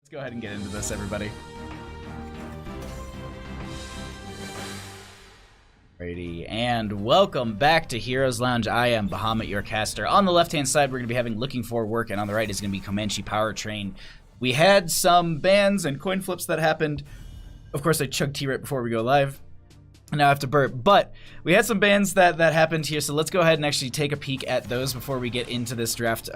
Let's go ahead and get into this, everybody. Alrighty, and welcome back to Heroes Lounge. I am Bahamut, your caster. On the left-hand side, we're going to be having Looking for Work, and on the right is going to be Comanche Powertrain. We had some bans and coin flips that happened. Of course, I chugged tea right before we go live. Now I have to burp, but we had some bans that happened here, so let's go ahead and actually take a peek at those before we get into this draft,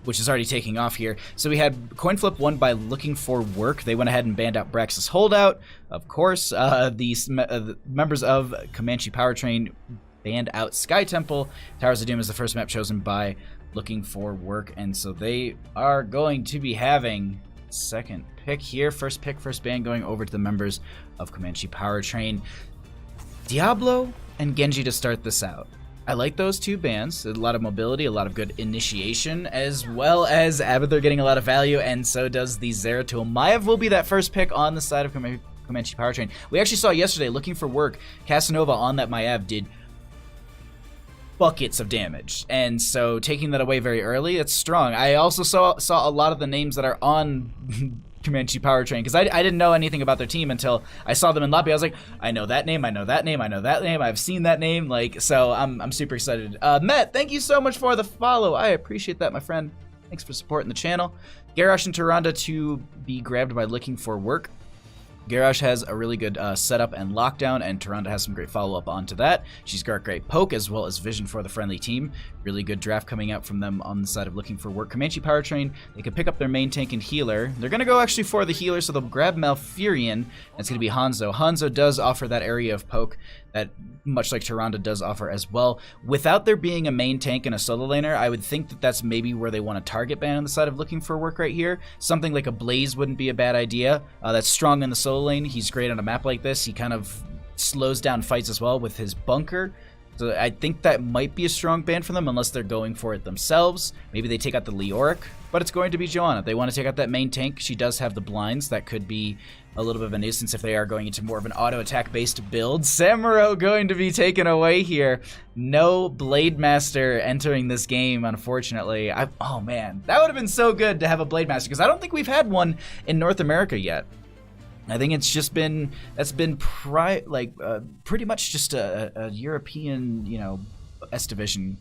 which is already taking off here. So we had coin flip won by Looking for Work. They went ahead and banned out Brax's Holdout. Of course, the members of Comanche Powertrain banned out Sky Temple. Towers of Doom is the first map chosen by Looking for Work, and so they are going to be having second pick here. First pick, first ban going over to the members of Comanche Powertrain. Diablo and Genji to start this out. I like those two bans. A lot of mobility, a lot of good initiation, as well as Abathur getting a lot of value, and so does the Zeratul. Maiev will be that first pick on the side of Comanche Powertrain. We actually saw yesterday, Looking for Work, Casanova on that Maiev did buckets of damage, and so taking that away very early, it's strong. I also saw a lot of the names that are on Comanche Powertrain, because I didn't know anything about their team until I saw them in lobby. I was like, I know that name, I know that name, I know that name, I've seen that name, like, so I'm super excited. Matt, thank you so much for the follow. I appreciate that, my friend. Thanks for supporting the channel. Garrosh and Tyrande to be grabbed by Looking for Work. Garrosh has a really good setup and lockdown, and Tyrande has some great follow-up onto that. She's got great poke as well as vision for the friendly team. Really good draft coming out from them on the side of Looking for Work. Comanche Powertrain, they can pick up their main tank and healer. They're going to go actually for the healer, so they'll grab Malfurion. It's going to be Hanzo. Hanzo does offer that area of poke that, much like Tyrande, does offer as well. Without there being a main tank and a solo laner, I would think that that's maybe where they want to target ban on the side of Looking for Work right here. Something like a Blaze wouldn't be a bad idea. That's strong in the solo lane. He's great on a map like this. He kind of slows down fights as well with his bunker. So I think that might be a strong ban for them unless they're going for it themselves. Maybe they take out the Leoric, but it's going to be Joanna. If they want to take out that main tank, she does have the blinds. That could be a little bit of a nuisance if they are going into more of an auto attack based build. Samuro going to be taken away here. No Blade Master entering this game, unfortunately. Oh man, that would have been so good to have a Blade Master, because I don't think we've had one in North America yet. I think it's just been, pretty much just a European, you know, S division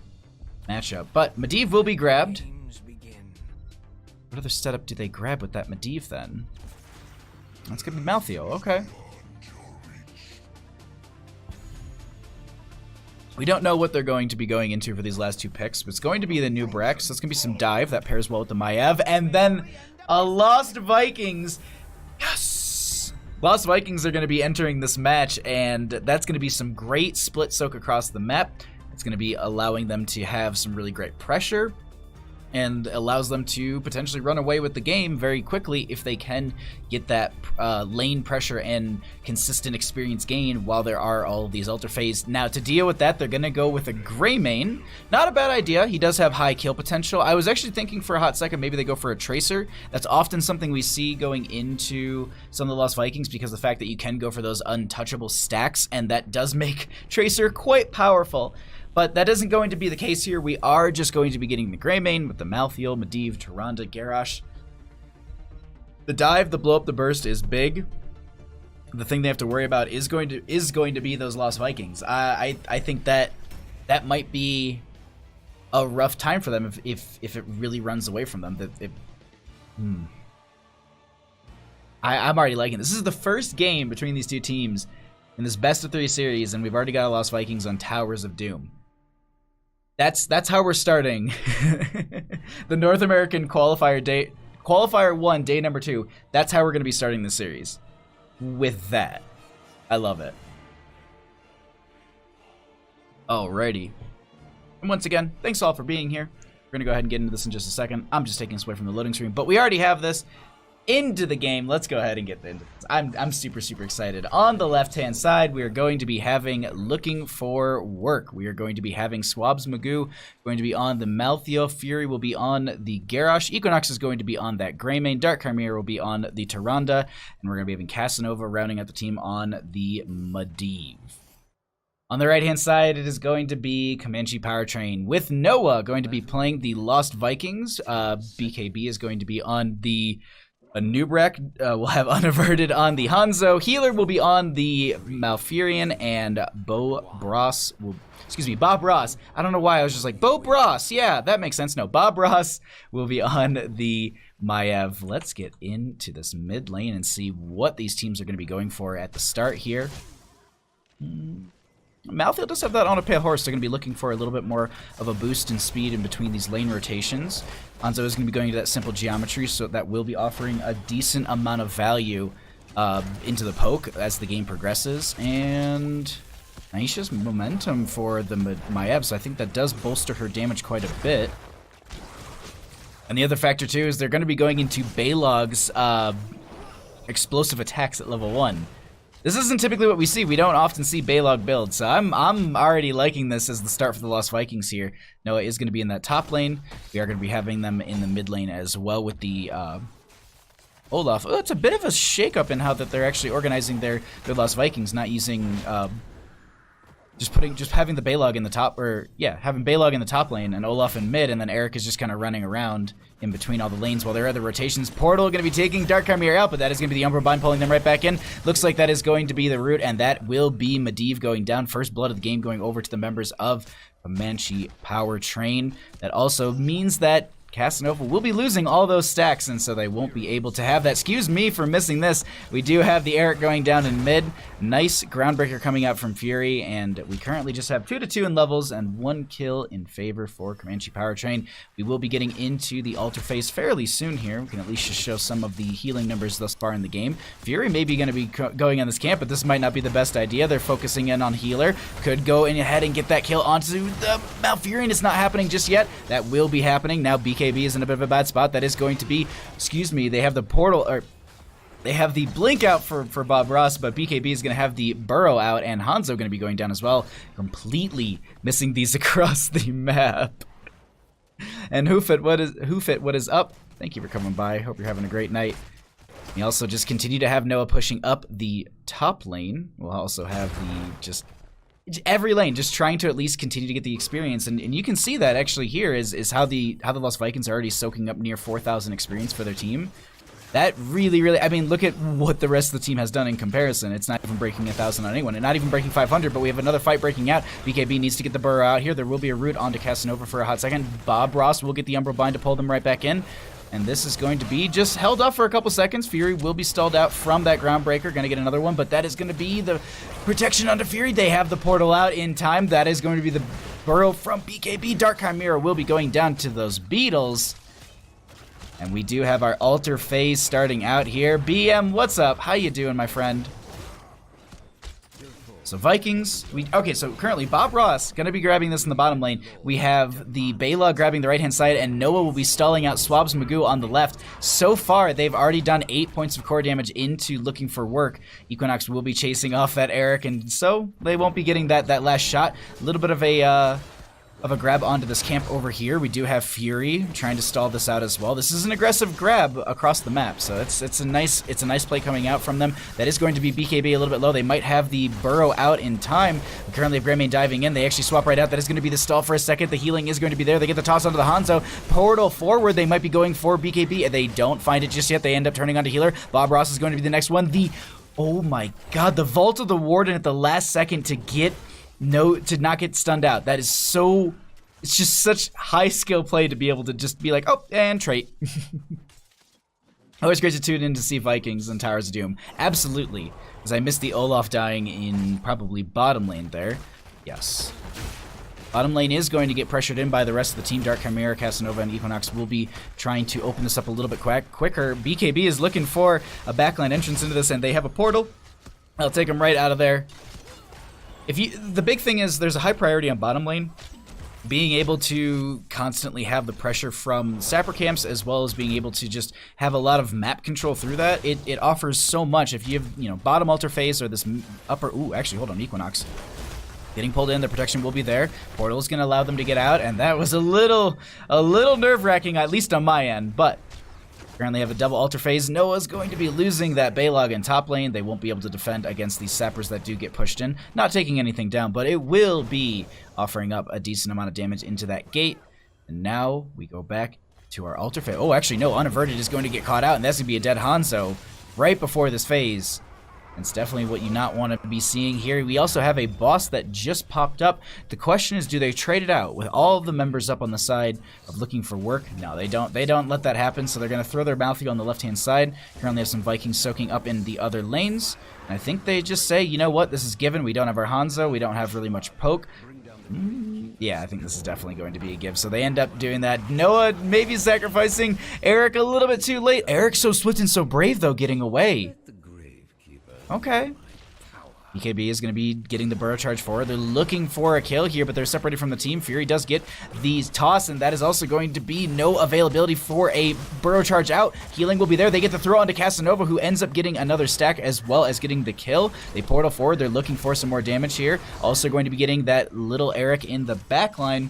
matchup. But Medivh will be grabbed. What other setup do they grab with that Medivh then? That's gonna be Malthael, okay. We don't know what they're going to be going into for these last two picks, but it's going to be the new Brax. So it's gonna be some dive that pairs well with the Maiev, and then a Lost Vikings. Yes! Lost Vikings are going to be entering this match, and that's going to be some great split soak across the map. It's going to be allowing them to have some really great pressure, and allows them to potentially run away with the game very quickly if they can get that lane pressure and consistent experience gain while there are all of these Alter Phase. Now, to deal with that, they're going to go with a Greymane. Not a bad idea. He does have high kill potential. I was actually thinking for a hot second maybe they go for a Tracer. That's often something we see going into some of the Lost Vikings, because of the fact that you can go for those untouchable stacks, and that does make Tracer quite powerful. But that isn't going to be the case here. We are just going to be getting the Greymane with the Malthael, Medivh, Tyrande, Garrosh. The dive, the blow up, the burst is big. The thing they have to worry about is going to be those Lost Vikings. I think that might be a rough time for them if it really runs away from them. I'm already liking this. This is the first game between these two teams in this best of 3 series, and we've already got a Lost Vikings on Towers of Doom. That's how we're starting the North American Qualifier 1, day number 2. That's how we're going to be starting the series. With that, I love it. Alrighty. And once again, thanks all for being here. We're going to go ahead and get into this in just a second. I'm just taking us away from the loading screen, but we already have this into the game. Let's go ahead and get into this. I'm super excited. On the left-hand side, we are going to be having Looking for Work. We are going to be having Swabs Magoo going to be on the Malthael. Fury will be on the Garrosh. Equinox is going to be on that Greymane. Dark Chimera will be on the Tyrande. And we're going to be having Casanova rounding out the team on the Medivh. On the right-hand side, it is going to be Comanche Powertrain, with Noah going to be playing the Lost Vikings. BKB is going to be on the A Nubrak will have Unaverted on the Hanzo. Healer will be on the Malfurion, and Bob Ross. I don't know why I was just like, Bob Ross. Yeah, that makes sense. No, Bob Ross will be on the Maiev. Let's get into this mid lane and see what these teams are going to be going for at the start here. Malfield does have that on a pale horse. They're going to be looking for a little bit more of a boost in speed in between these lane rotations. Hanzo is going to be going to that simple geometry, so that will be offering a decent amount of value into the poke as the game progresses. And Naisha's momentum for the Maiev, so I think that does bolster her damage quite a bit. And the other factor too is they're going to be going into Balog's explosive attacks at level 1. This isn't typically what we see. We don't often see Balog build, so I'm already liking this as the start for the Lost Vikings here. Noah is going to be in that top lane. We are going to be having them in the mid lane as well with the Olaf. Oh, it's a bit of a shakeup in how that they're actually organizing their Lost Vikings, not using just having the Balog in the top, having Balog in the top lane and Olaf in mid, and then Eric is just kind of running around in between all the lanes while there are other rotations. Portal going to be taking Dark Chimera out, but that is going to be the Umbral Bind pulling them right back in. Looks like that is going to be the route, and that will be Medivh going down. First blood of the game going over to the members of Comanche Power Train. That also means that Casanova will be losing all those stacks, and so they won't be able to have that. Excuse me for missing this. We do have the Eric going down in mid. Nice Groundbreaker coming out from Fury, and we currently just have 2-2 in levels and 1 kill in favor for Comanche Power Train. We will be getting into the altar phase fairly soon here. We can at least just show some of the healing numbers thus far in the game. Fury may be going to be going on this camp, but this might not be the best idea. They're focusing in on healer. Could go in ahead and get that kill onto the Malfurion. It's not happening just yet. That will be happening. Now BKB is in a bit of a bad spot. That is going to be, they have the portal, or they have the blink out for Bob Ross, but BKB is going to have the burrow out, and Hanzo going to be going down as well. Completely missing these across the map. And Hoofit, what is up? Thank you for coming by. Hope you're having a great night. We also just continue to have Noah pushing up the top lane. We'll also have every lane just trying to at least continue to get the experience, and you can see that actually here is how the Lost Vikings are already soaking up near 4,000 experience for their team. That really, I mean, look at what the rest of the team has done in comparison. It's not even breaking 1,000 on anyone, and not even breaking 500, but we have another fight breaking out. BKB needs to get the burrow out here. There will be a route onto Casanova for a hot second. Bob Ross will get the Umbral Bind to pull them right back in. And this is going to be just held off for a couple seconds. Fury will be stalled out from that Groundbreaker. Going to get another one, but that is going to be the protection onto Fury. They have the portal out in time. That is going to be the burrow from BKB. Dark Chimera will be going down to those beetles. And we do have our altar phase starting out here. BM, what's up? How you doing, my friend? So Vikings, so currently Bob Ross going to be grabbing this in the bottom lane. We have the Bela grabbing the right-hand side, and Noah will be stalling out Swabs Magoo on the left. So far, they've already done 8 points of core damage into looking for work. Equinox will be chasing off that Eric, and so they won't be getting that last shot. A little bit of a grab onto this camp over here. We do have Fury trying to stall this out as well. This is an aggressive grab across the map, so it's a nice play coming out from them. That is going to be BKB a little bit low. They might have the burrow out in time. We currently have Grandmain diving in. They actually swap right out. That is going to be the stall for a second. The healing is going to be there. They get the toss onto the Hanzo. Portal forward. They might be going for BKB. They don't find it just yet. They end up turning onto healer. Bob Ross is going to be the next one. Oh my god, the Vault of the Warden at the last second to not get stunned out. That is so, it's just such high skill play to be able to just be like, oh, and trait. Always great to tune in to see Vikings and Towers of Doom. Absolutely, because I missed the Olaf dying in probably bottom lane there. Yes. Bottom lane is going to get pressured in by the rest of the team. Dark Chimera, Casanova, and Equinox will be trying to open this up a little bit quicker. BKB is looking for a backline entrance into this, and they have a portal. I'll take them right out of there. The big thing is there's a high priority on bottom lane. Being able to constantly have the pressure from sapper camps, as well as being able to just have a lot of map control through that, it offers so much. If you have, bottom altar phase or this upper, actually, hold on, Equinox. Getting pulled in, the protection will be there. Portal is going to allow them to get out, and that was a little nerve-wracking, at least on my end, but currently have a double altar phase. Noah's going to be losing that Balog in top lane. They won't be able to defend against these sappers that do get pushed in. Not taking anything down, but it will be offering up a decent amount of damage into that gate. And now we go back to our altar phase. Oh, actually, no. Unaverted is going to get caught out, and that's going to be a dead Hanzo right before this phase. It's definitely what you not want to be seeing here. We also have a boss that just popped up. The question is, do they trade it out with all of the members up on the side of looking for work? No, they don't. They don't let that happen, so they're going to throw their Maltheo on the left-hand side. Currently have some Vikings soaking up in the other lanes. And I think they just say, you know what, this is given. We don't have our Hanzo. We don't have really much poke. Yeah, I think this is definitely going to be a give. So they end up doing that. Noah maybe sacrificing Eric a little bit too late. Eric's so swift and so brave, though, getting away. Okay. BKB is going to be getting the burrow charge forward. They're looking for a kill here, but they're separated from the team. Fury does get the toss, and that is also going to be no availability for a burrow charge out. Healing will be there. They get the throw onto Casanova, who ends up getting another stack as well as getting the kill. They portal forward. They're looking for some more damage here. Also going to be getting that little Eric in the backline.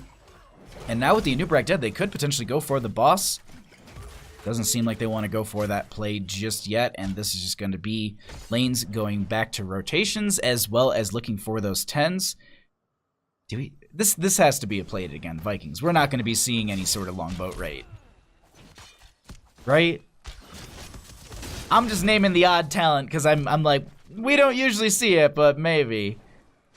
And now with the Anubrak dead, they could potentially go for the boss. Doesn't seem like they want to go for that play just yet, and this is just going to be lanes going back to rotations as well as looking for those 10s. This has to be a play again, Vikings. We're not going to be seeing any sort of longboat raid. Right? I'm just naming the odd talent because I'm like, we don't usually see it, but maybe.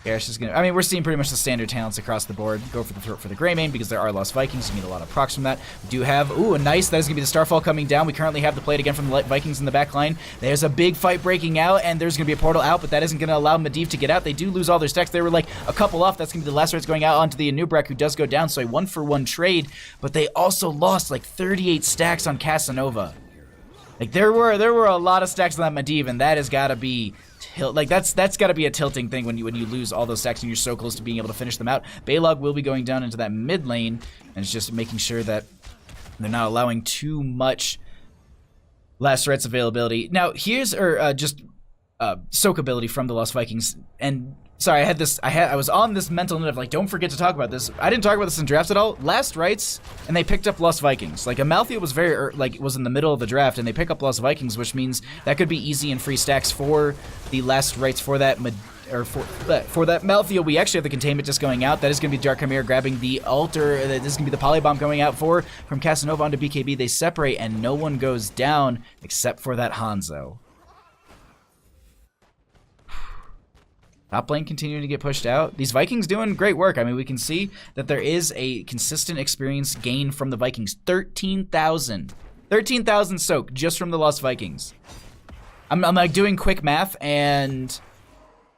Yeah, it's just gonna. I mean, we're seeing pretty much the standard talents across the board. Go for the throat for the Greymane because there are lost Vikings. You need a lot of procs from that. We do have, ooh, a nice. That is gonna be the Starfall coming down. We currently have the plate again from the Vikings in the back line. There's a big fight breaking out, and there's gonna be a portal out, but that isn't gonna allow Medivh to get out. They do lose all their stacks. They were like a couple off. That's gonna be the last rates going out onto the Anubrak, who does go down. So a 1-for-1 trade, but they also lost like 38 stacks on Casanova. Like there were a lot of stacks on that Medivh, and that has got to be. Like that's got to be a tilting thing when you lose all those stacks and you're so close to being able to finish them out. Baylog will be going down into that mid lane, and it's just making sure that they're not allowing too much last threats availability. Now here's soak ability from the Lost Vikings. And sorry, I was on this mental note of like, don't forget to talk about this. I didn't talk about this in drafts at all. Last rights, and they picked up Lost Vikings. Like Amalthea was was in the middle of the draft, and they pick up Lost Vikings, which means that could be easy and free stacks for the last rights for that for that Malthea. We actually have the containment just going out. That is going to be Dark Chimera grabbing the altar. This is going to be the Polybomb going out from Casanova onto BKB. They separate, and no one goes down except for that Hanzo. Top lane continuing to get pushed out. These Vikings doing great work. I mean, we can see that there is a consistent experience gain from the Vikings. 13,000. 13,000 soak just from the Lost Vikings. I'm like doing quick math, and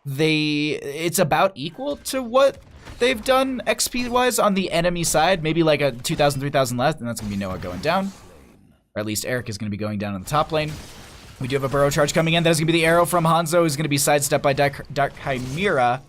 it's about equal to what they've done XP-wise on the enemy side. Maybe like a 2,000, 3,000 less, and that's going to be Noah going down. Or at least Eric is going to be going down on the top lane. We do have a burrow charge coming in. That is going to be the arrow from Hanzo, who's going to be sidestepped by Dark Chimera.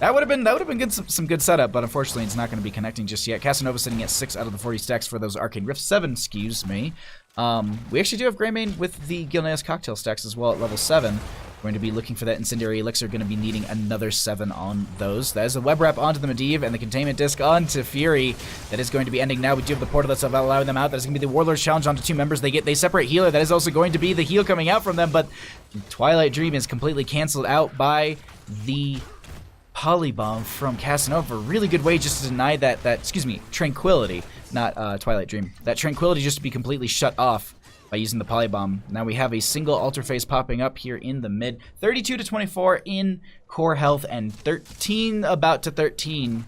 That would have been good, some good setup, but unfortunately it's not going to be connecting just yet. Casanova sitting at 6 out of the 40 stacks for those Arcane Rift 7, excuse me. We actually do have Greymane with the Gilneas Cocktail stacks as well at level 7. We're going to be looking for that Incendiary Elixir, going to be needing another 7 on those. That is a web wrap onto the Medivh and the Containment Disc onto Fury. That is going to be ending now. We do have the portal that's allowing them out. That is going to be the Warlord's Challenge onto 2 members. They separate Healer. That is also going to be the heal coming out from them, but Twilight Dream is completely canceled out by the Polybomb from Casanova. Really good way just to deny that excuse me, Tranquility, not Twilight Dream. That Tranquility just to be completely shut off by using the Polybomb. Now we have a single altar phase popping up here in the mid. 32 to 24 in core health and 13 about to 13.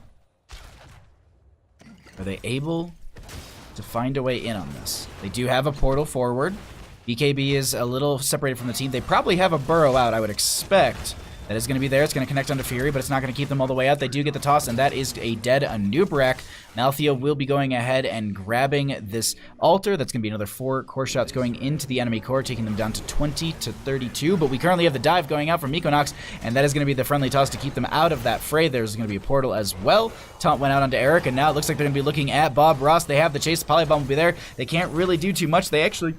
Are they able to find a way in on this? They do have a portal forward. BKB is a little separated from the team. They probably have a burrow out, I would expect. That is going to be there. It's going to connect onto Fury, but it's not going to keep them all the way out. They do get the toss, and that is a dead Anubrak. Maltheo will be going ahead and grabbing this altar. That's going to be another 4 core shots going into the enemy core, taking them down to 20 to 32. But we currently have the dive going out from Equinox, and that is going to be the friendly toss to keep them out of that fray. There's going to be a portal as well. Taunt went out onto Eric, and now it looks like they're going to be looking at Bob Ross. They have the chase. The Polybomb will be there. They can't really do too much. They actually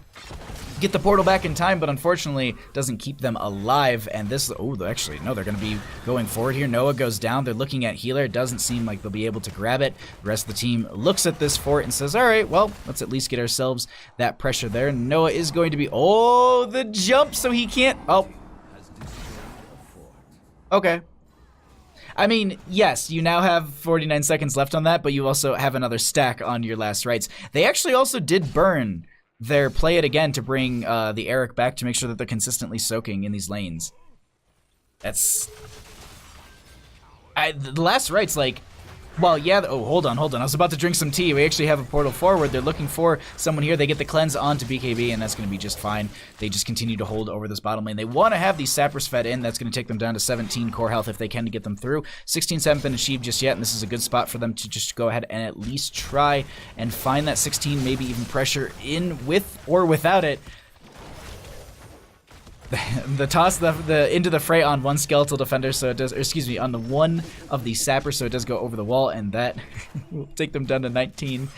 get the portal back in time, but unfortunately doesn't keep them alive. And this, actually, no, they're going to be going forward here. Noah goes down. They're looking at Healer. It doesn't seem like they'll be able to grab it. The rest of the team looks at this fort and says, all right, well, let's at least get ourselves that pressure there. Noah is going to be, the jump, so he can't, okay. I mean, yes, you now have 49 seconds left on that, but you also have another stack on your last rights. They actually also did burn their play it again to bring the Eric back to make sure that they're consistently soaking in these lanes. That's... the last rights, like... Well, yeah, oh, hold on. I was about to drink some tea. We actually have a portal forward. They're looking for someone here. They get the cleanse onto BKB, and that's going to be just fine. They just continue to hold over this bottom lane. They want to have these sappers fed in. That's going to take them down to 17 core health if they can to get them through. 16 haven't been achieved just yet, and this is a good spot for them to just go ahead and at least try and find that 16, maybe even pressure in with or without it. The toss the into the fray on one skeletal defender, so it does, or excuse me, on the one of the sappers, so it does go over the wall, and that will take them down to 19.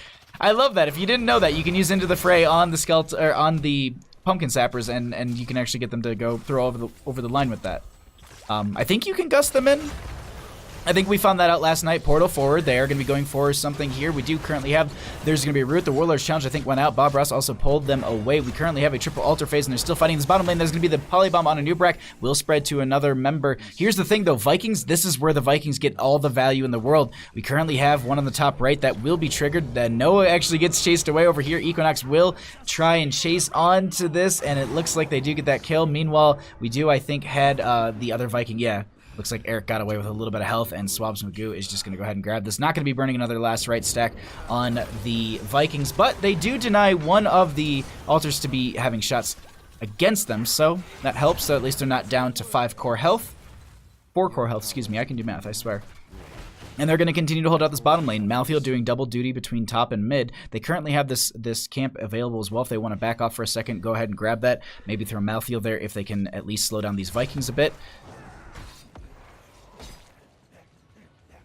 I love that. If you didn't know that, you can use into the fray on the skeletal or on the pumpkin sappers, and you can actually get them to go throw over the line with that. I think you can gust them in. I think we found that out last night. Portal forward. They are going to be going for something here. We do currently have... There's going to be a root. The Warlord's Challenge, I think, went out. Bob Ross also pulled them away. We currently have a triple altar phase, and they're still fighting this bottom lane. There's going to be the Polybomb on a Nubrak. Will spread to another member. Here's the thing, though. Vikings, this is where the Vikings get all the value in the world. We currently have one on the top right that will be triggered. Noah actually gets chased away over here. Equinox will try and chase onto this, and it looks like they do get that kill. Meanwhile, we do, I think, had the other Viking... Yeah. Looks like Eric got away with a little bit of health, and Swabs Magoo is just going to go ahead and grab this. Not going to be burning another last right stack on the Vikings, but they do deny one of the altars to be having shots against them, so that helps. So at least they're not down to 5 core health. 4 core health, excuse me. I can do math, I swear. And they're going to continue to hold out this bottom lane. Malthael doing double duty between top and mid. They currently have this camp available as well. If they want to back off for a second, go ahead and grab that. Maybe throw Malthael there if they can at least slow down these Vikings a bit.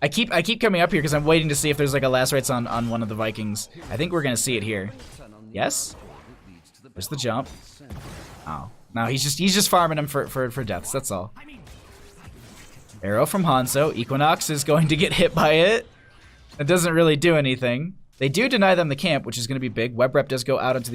I keep coming up here because I'm waiting to see if there's like a last rights on one of the Vikings. I think we're gonna see it here. Yes? There's the jump. Oh. No, he's just farming him for deaths, that's all. Arrow from Hanzo. Equinox is going to get hit by it. It doesn't really do anything. They do deny them the camp, which is going to be big. Web Rep does go out onto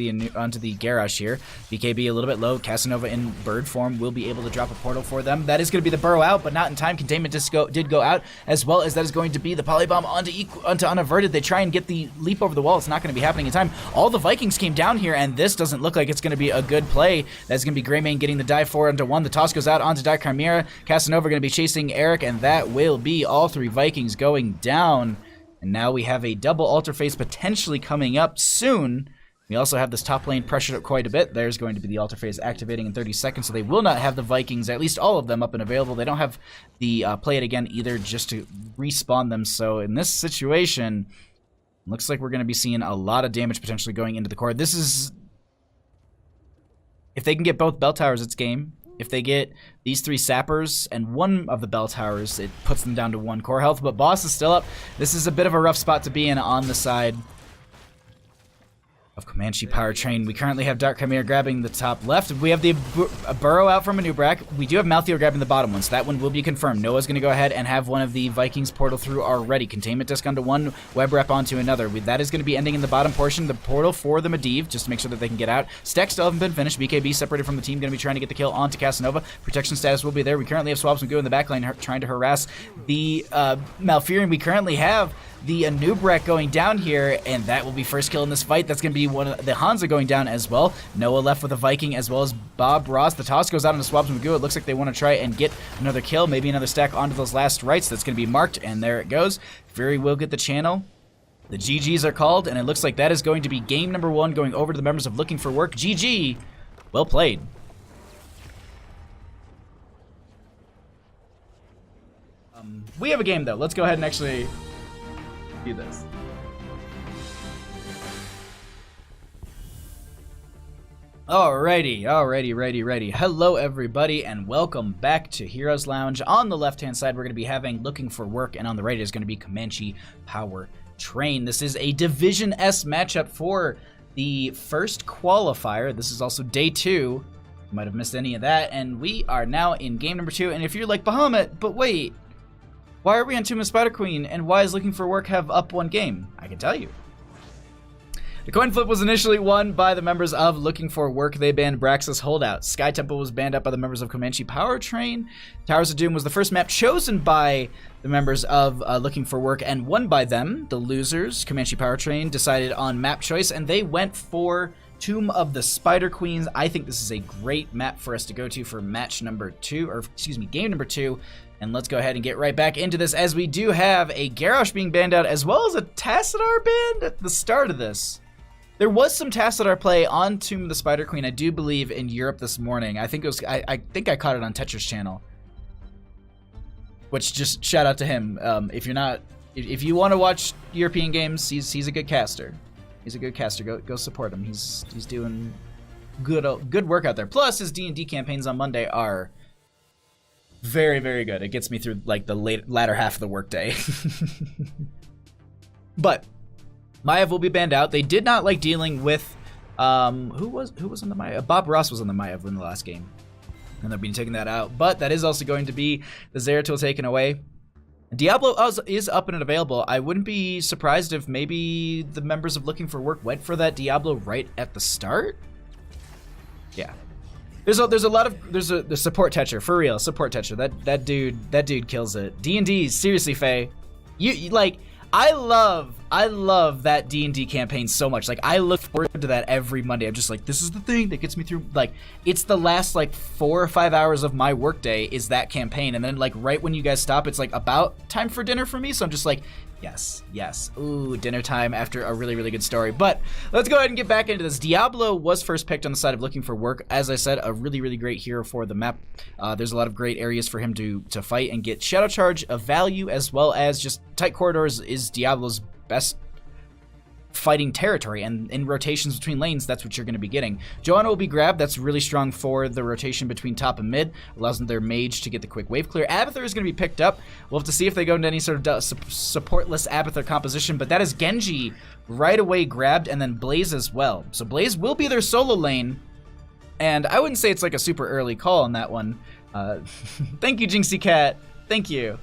the garage here. BKB a little bit low. Casanova in bird form will be able to drop a portal for them. That is going to be the burrow out, but not in time. Containment did go out, as well as that is going to be the polybomb onto unaverted. They try and get the leap over the wall. It's not going to be happening in time. All the Vikings came down here, and this doesn't look like it's going to be a good play. That's going to be Greymane getting the dive 4 onto 1. The toss goes out onto Dark Chimera. Casanova going to be chasing Eric, and that will be all 3 Vikings going down. And now we have a double altar phase potentially coming up soon. We also have this top lane pressured up quite a bit. There's going to be the altar phase activating in 30 seconds, so they will not have the Vikings, at least all of them, up and available. They don't have the play it again either, just to respawn them. So in this situation, looks like we're going to be seeing a lot of damage potentially going into the core. This is... If they can get both bell towers, it's game. If they get these 3 sappers and one of the bell towers, it puts them down to 1 core health. But boss is still up. This is a bit of a rough spot to be in on the side of Comanche Powertrain. We currently have Dark Chimera grabbing the top left. We have the burrow out from a Nubrak. We do have Malthael grabbing the bottom one, so that one will be confirmed. Noah's going to go ahead and have one of the Vikings portal through already. Containment disc onto 1, web rep onto another. That is going to be ending in the bottom portion. The portal for the Medivh, just to make sure that they can get out. Stacks still haven't been finished. BKB separated from the team, going to be trying to get the kill onto Casanova. Protection status will be there. We currently have Swabs Magoo in the back lane trying to harass the Malfurion. We currently have the Nubrak going down here, and that will be first kill in this fight. That's going to be one of the Hanzo going down as well. Noah left with a Viking as well as Bob Ross. The toss goes out on the Swabs Magoo. It looks like they want to try and get another kill, maybe another stack onto those last rights. That's going to be marked, and there it goes. Fury will get the channel. The GGs are called, and it looks like that is going to be game number 1 going over to the members of Looking for Work. GG. Well played. We have a game, though. Let's go ahead and actually do this. Alrighty. Hello, everybody, and welcome back to Heroes Lounge. On the left-hand side, we're going to be having Looking for Work, and on the right is going to be Comanche Powertrain. This is a Division S matchup for the first qualifier. This is also day 2. You might have missed any of that, and we are now in game number 2. And if you're like, Bahamut, but wait, why are we on Tomb of Spider Queen, and why is Looking for Work have up 1 game? I can tell you. The coin flip was initially won by the members of Looking for Work. They banned Braxis Holdout. Sky Temple was banned up by the members of Comanche Powertrain. Towers of Doom was the first map chosen by the members of Looking for Work and won by them. The losers, Comanche Powertrain, decided on map choice, and they went for Tomb of the Spider Queens. I think this is a great map for us to go to for match number 2, or excuse me, game number 2. And let's go ahead and get right back into this, as we do have a Garrosh being banned out, as well as a Tassadar banned at the start of this. There was some Tassadar play on Tomb of the Spider Queen, I do believe, in Europe this morning. I think it was. I think I caught it on Tetra's channel. Which, just shout out to him. If you're not, if you want to watch European games, he's a good caster. He's a good caster. Go support him. He's doing good work out there. Plus, his D&D campaigns on Monday are very, very good. It gets me through like the latter half of the workday. But Maiev will be banned out. They did not like dealing with who was on the Maiev? Bob Ross was on the Maiev in the last game, and they'll be taking that out. But that is also going to be the Zeratul taken away. Diablo is up and available. I wouldn't be surprised if maybe the members of Looking for Work went for that Diablo right at the start. Yeah. There's a support Tetcher, for real, support Tetcher. That dude kills it. D&D, seriously, Faye. You like, I love that D&D campaign so much. Like, I look forward to that every Monday. I'm just like, this is the thing that gets me through. Like, it's the last like 4 or 5 hours of my workday is that campaign, and then like right when you guys stop, it's like about time for dinner for me. So I'm just like, yes. Ooh, dinner time after a really, really good story. But let's go ahead and get back into this. Diablo was first picked on the side of Looking for Work. As I said, a really, really great hero for the map. There's a lot of great areas for him to fight and get Shadow Charge of value, as well as just tight corridors is Diablo's best fighting territory, and in rotations between lanes, that's what you're going to be getting. Johanna will be grabbed. That's really strong for the rotation between top and mid. Allows their mage to get the quick wave clear. Abathur is going to be picked up. We'll have to see if they go into any sort of supportless Abathur composition, but that is Genji right away grabbed, and then Blaze as well. So Blaze will be their solo lane, and I wouldn't say it's like a super early call on that one. Thank you, Jinxie Cat. Thank you.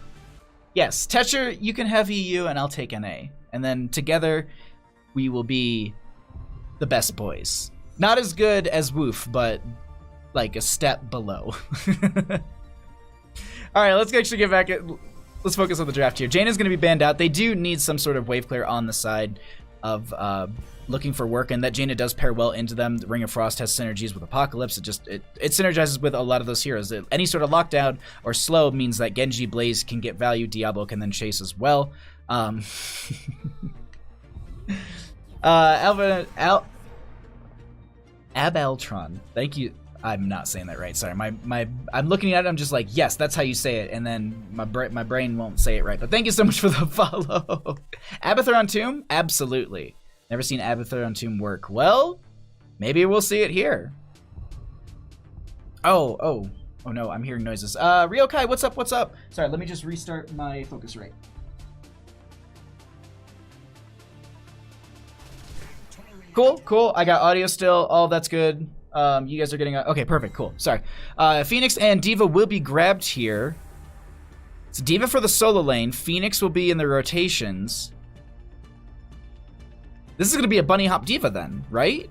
Yes, Tetcher, you can have EU, and I'll take NA. And then together, we will be the best boys. Not as good as Woof, but like a step below. All right, let's actually get back. Let's focus on the draft here. Jaina's going to be banned out. They do need some sort of wave clear on the side of Looking for Work, and that Jaina does pair well into them. The Ring of Frost has synergies with Apocalypse. It synergizes with a lot of those heroes. Any sort of lockdown or slow means that Genji, Blaze can get value. Diablo can then chase as well. Abaltron, thank you. I'm not saying that right. Sorry, I'm looking at it. I'm just like, yes, that's how you say it, and then my brain won't say it right. But thank you so much for the follow. Abathur on Tomb, absolutely. Never seen Abathur on Tomb work. Well, maybe we'll see it here. Oh no, I'm hearing noises. Ryokai, what's up? Sorry, let me just restart my focus rate. Cool. I got audio still. Oh, that's good. You guys are getting okay, perfect, cool. Sorry. Phoenix and Diva will be grabbed here. It's Diva for the solo lane. Phoenix will be in the rotations. This is going to be a bunny hop Diva then, right?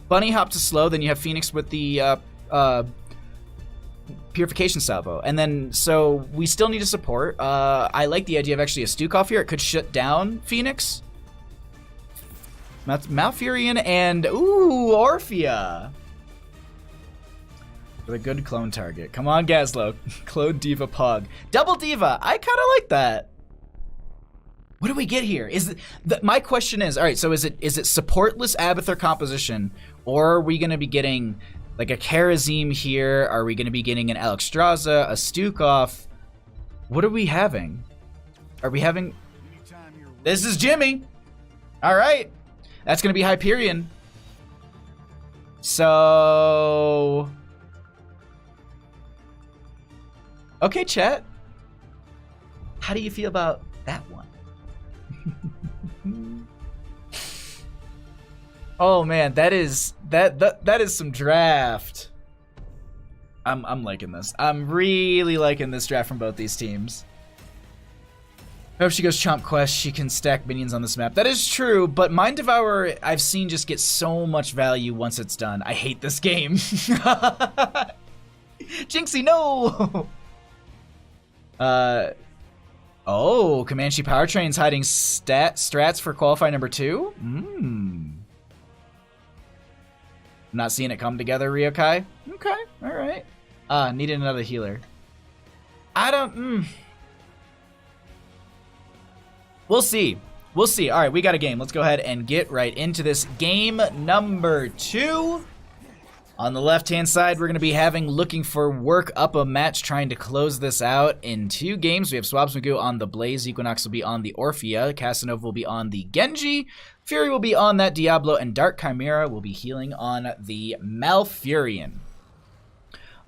Bunny hop to slow, then you have Phoenix with the Purification Salvo. And then, so we still need a support. I like the idea of actually a Stukov here. It could shut down Phoenix. Malfurion and, ooh, Orphea. With a good clone target. Come on, Gaslow. Clone Diva Pog. Double Diva. I kind of like that. What do we get here? My question is, all right, so is it supportless Abathur composition, or are we going to be getting like a Karazim here? Are we going to be getting an Alexstrasza, a Stukov? What are we having? Are we having... This is Jimmy. All right. That's going to be Hyperion. So... Okay, chat. How do you feel about that one? Oh man, that is some draft. I'm liking this. I'm really liking this draft from both these teams. if she goes Chomp Quest, she can stack minions on this map. That is true, but Mind Devourer, I've seen just get so much value once it's done. I hate this game. Jinxie, no! Oh, Comanche Powertrain's hiding strats for qualifier number 2? Not seeing it come together, Ryokai? Okay, alright. Needed another healer. I don't, We'll see. We'll see. Alright, we got a game. Let's go ahead and get right into this. Game number 2. On the left-hand side, we're going to be looking for work up a match, trying to close this out in 2 games. We have Swabsmagu on the Blaze, Equinox will be on the Orphea, Casanova will be on the Genji, Fury will be on that Diablo, and Dark Chimera will be healing on the Malfurion.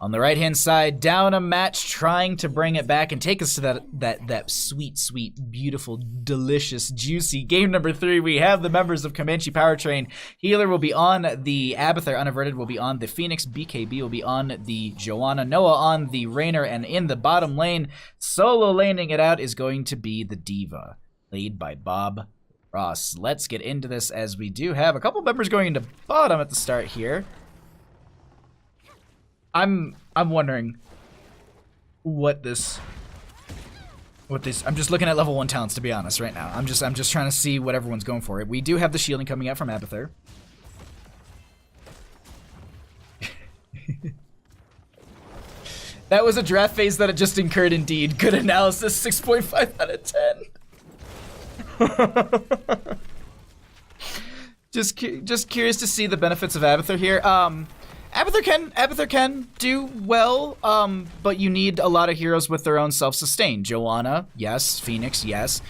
On the right-hand side, down a match, trying to bring it back and take us to that sweet, sweet, beautiful, delicious, juicy game number 3. We have the members of Comanche Powertrain. Healer will be on the Abathur, Unaverted will be on the Phoenix, BKB will be on the Joanna, Noah on the Rainer, and in the bottom lane, solo laning it out is going to be the Diva, played by Bob Ross. Let's get into this, as we do have a couple members going into bottom at the start here. I'm wondering what this I'm just looking at level 1 talents, to be honest, right now. I'm just trying to see what everyone's going for. We do have the shielding coming out from Abathur. That was a draft phase that it just incurred indeed. Good analysis, 6.5 out of 10. Just curious to see the benefits of Abathur here. Abathur can do well, but you need a lot of heroes with their own self-sustain. Joanna, yes. Phoenix, yes.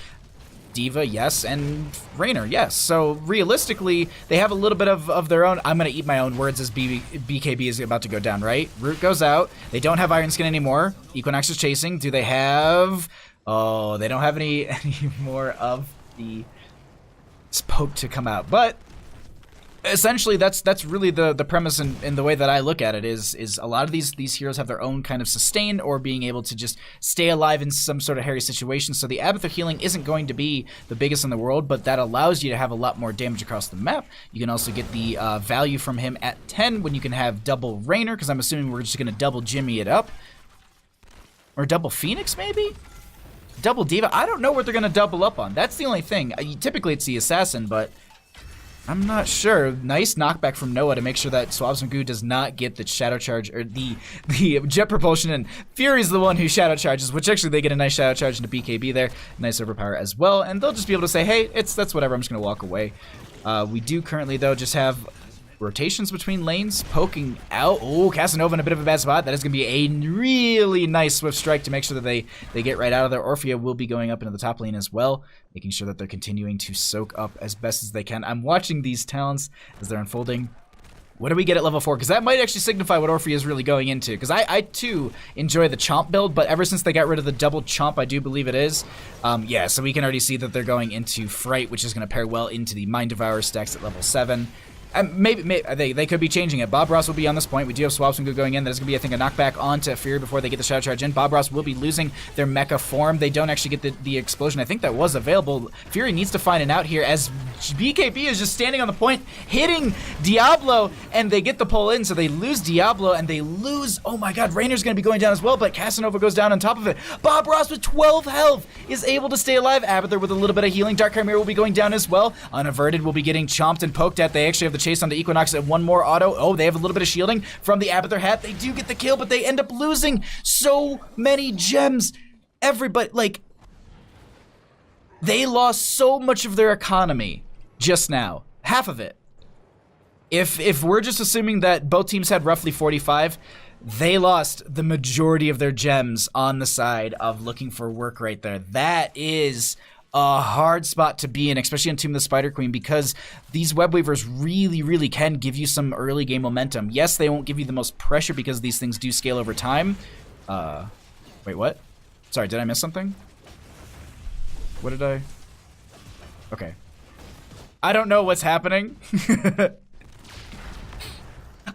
Diva, yes. And Rainer, yes. So realistically, they have a little bit of their own. I'm going to eat my own words as BKB is about to go down, right? Root goes out. They don't have Iron Skin anymore. Equinox is chasing. Do they have... Oh, they don't have any more of the poke to come out. But... essentially, that's really the premise in the way that I look at it is a lot of these heroes have their own kind of sustain or being able to just stay alive in some sort of hairy situation. So the Abathur healing isn't going to be the biggest in the world, but that allows you to have a lot more damage across the map. You can also get the value from him at 10 when you can have double Rainer, because I'm assuming we're just going to double Jimmy it up. Or double Phoenix, maybe? Double Diva? I don't know what they're going to double up on. That's the only thing. Typically it's the Assassin, but... I'm not sure. Nice knockback from Noah to make sure that Swabsmagu does not get the Shadow Charge, or the Jet Propulsion, and Fury's the one who Shadow Charges, which actually they get a nice Shadow Charge into BKB there. Nice overpower as well, and they'll just be able to say, hey, that's whatever, I'm just going to walk away. We do currently, though, just have rotations between lanes poking out. Oh, Casanova in a bit of a bad spot. That is going to be a really nice Swift Strike to make sure that they get right out of there. Orphea will be going up into the top lane as well, making sure that they're continuing to soak up as best as they can. I'm watching these talents as they're unfolding. What do we get at level 4? Because that might actually signify what Orphea is really going into. Because I too enjoy the Chomp build, but ever since they got rid of the double Chomp, I do believe it is. Yeah, so we can already see that they're going into Fright, which is going to pair well into the Mind Devourer stacks at level 7. Maybe they could be changing it. Bob Ross will be on this point. We do have Swabsmagu going in. There's going to be, I think, a knockback onto Fury before they get the Shadow Charge in. Bob Ross will be losing their mecha form. They don't actually get the explosion. I think that was available. Fury needs to find an out here as BKB is just standing on the point, hitting Diablo, and they get the pull in, so they lose Diablo, and they lose... Oh my god, Rainer's going to be going down as well, but Casanova goes down on top of it. Bob Ross with 12 health is able to stay alive. Abathur with a little bit of healing. Dark Chimera will be going down as well. Unaverted will be getting chomped and poked at. They actually have the chase on the Equinox and one more auto. Oh, they have a little bit of shielding from the Abathur hat. They do get the kill, but they end up losing so many gems. Everybody, like, they lost so much of their economy just now. Half of it. If we're just assuming that both teams had roughly 45, they lost the majority of their gems on the side of looking for work right there. That is a hard spot to be in, especially on Tomb of the Spider Queen, because these web weavers really, really can give you some early game momentum. Yes, they won't give you the most pressure because these things do scale over time. Wait, what? Sorry, did I miss something? What did I... Okay. I don't know what's happening.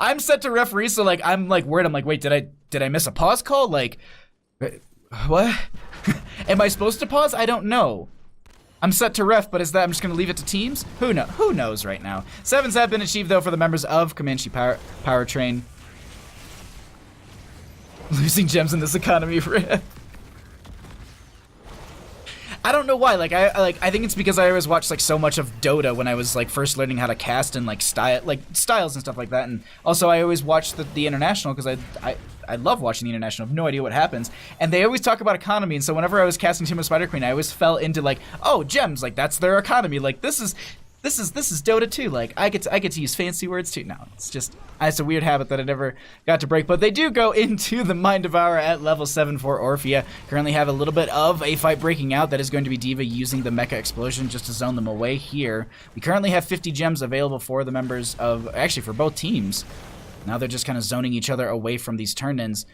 I'm set to referee, so like I'm like worried. I'm like, wait, did I miss a pause call? Like, what? Am I supposed to pause? I don't know. I'm set to ref, but is that I'm just going to leave it to teams? Who knows right now? 7s have been achieved, though, for the members of Comanche Powertrain. Losing gems in this economy rift. I don't know why. I think it's because I always watched like so much of Dota when I was like first learning how to cast and like styles and stuff like that. And also I always watched the international because I love watching the international. I have no idea what happens. And they always talk about economy. And so whenever I was casting Team of Spider Queen, I always fell into like, oh, gems, like that's their economy. Like this is Dota too. Like I get to use fancy words too. No, it's a weird habit that I never got to break. But they do go into the Mind Devourer at level 7 for Orphea. Currently have a little bit of a fight breaking out. That is going to be D.Va using the Mecha Explosion just to zone them away here. We currently have 50 gems available for the members of, actually for both teams. Now they're just kind of zoning each other away from these turn-ins.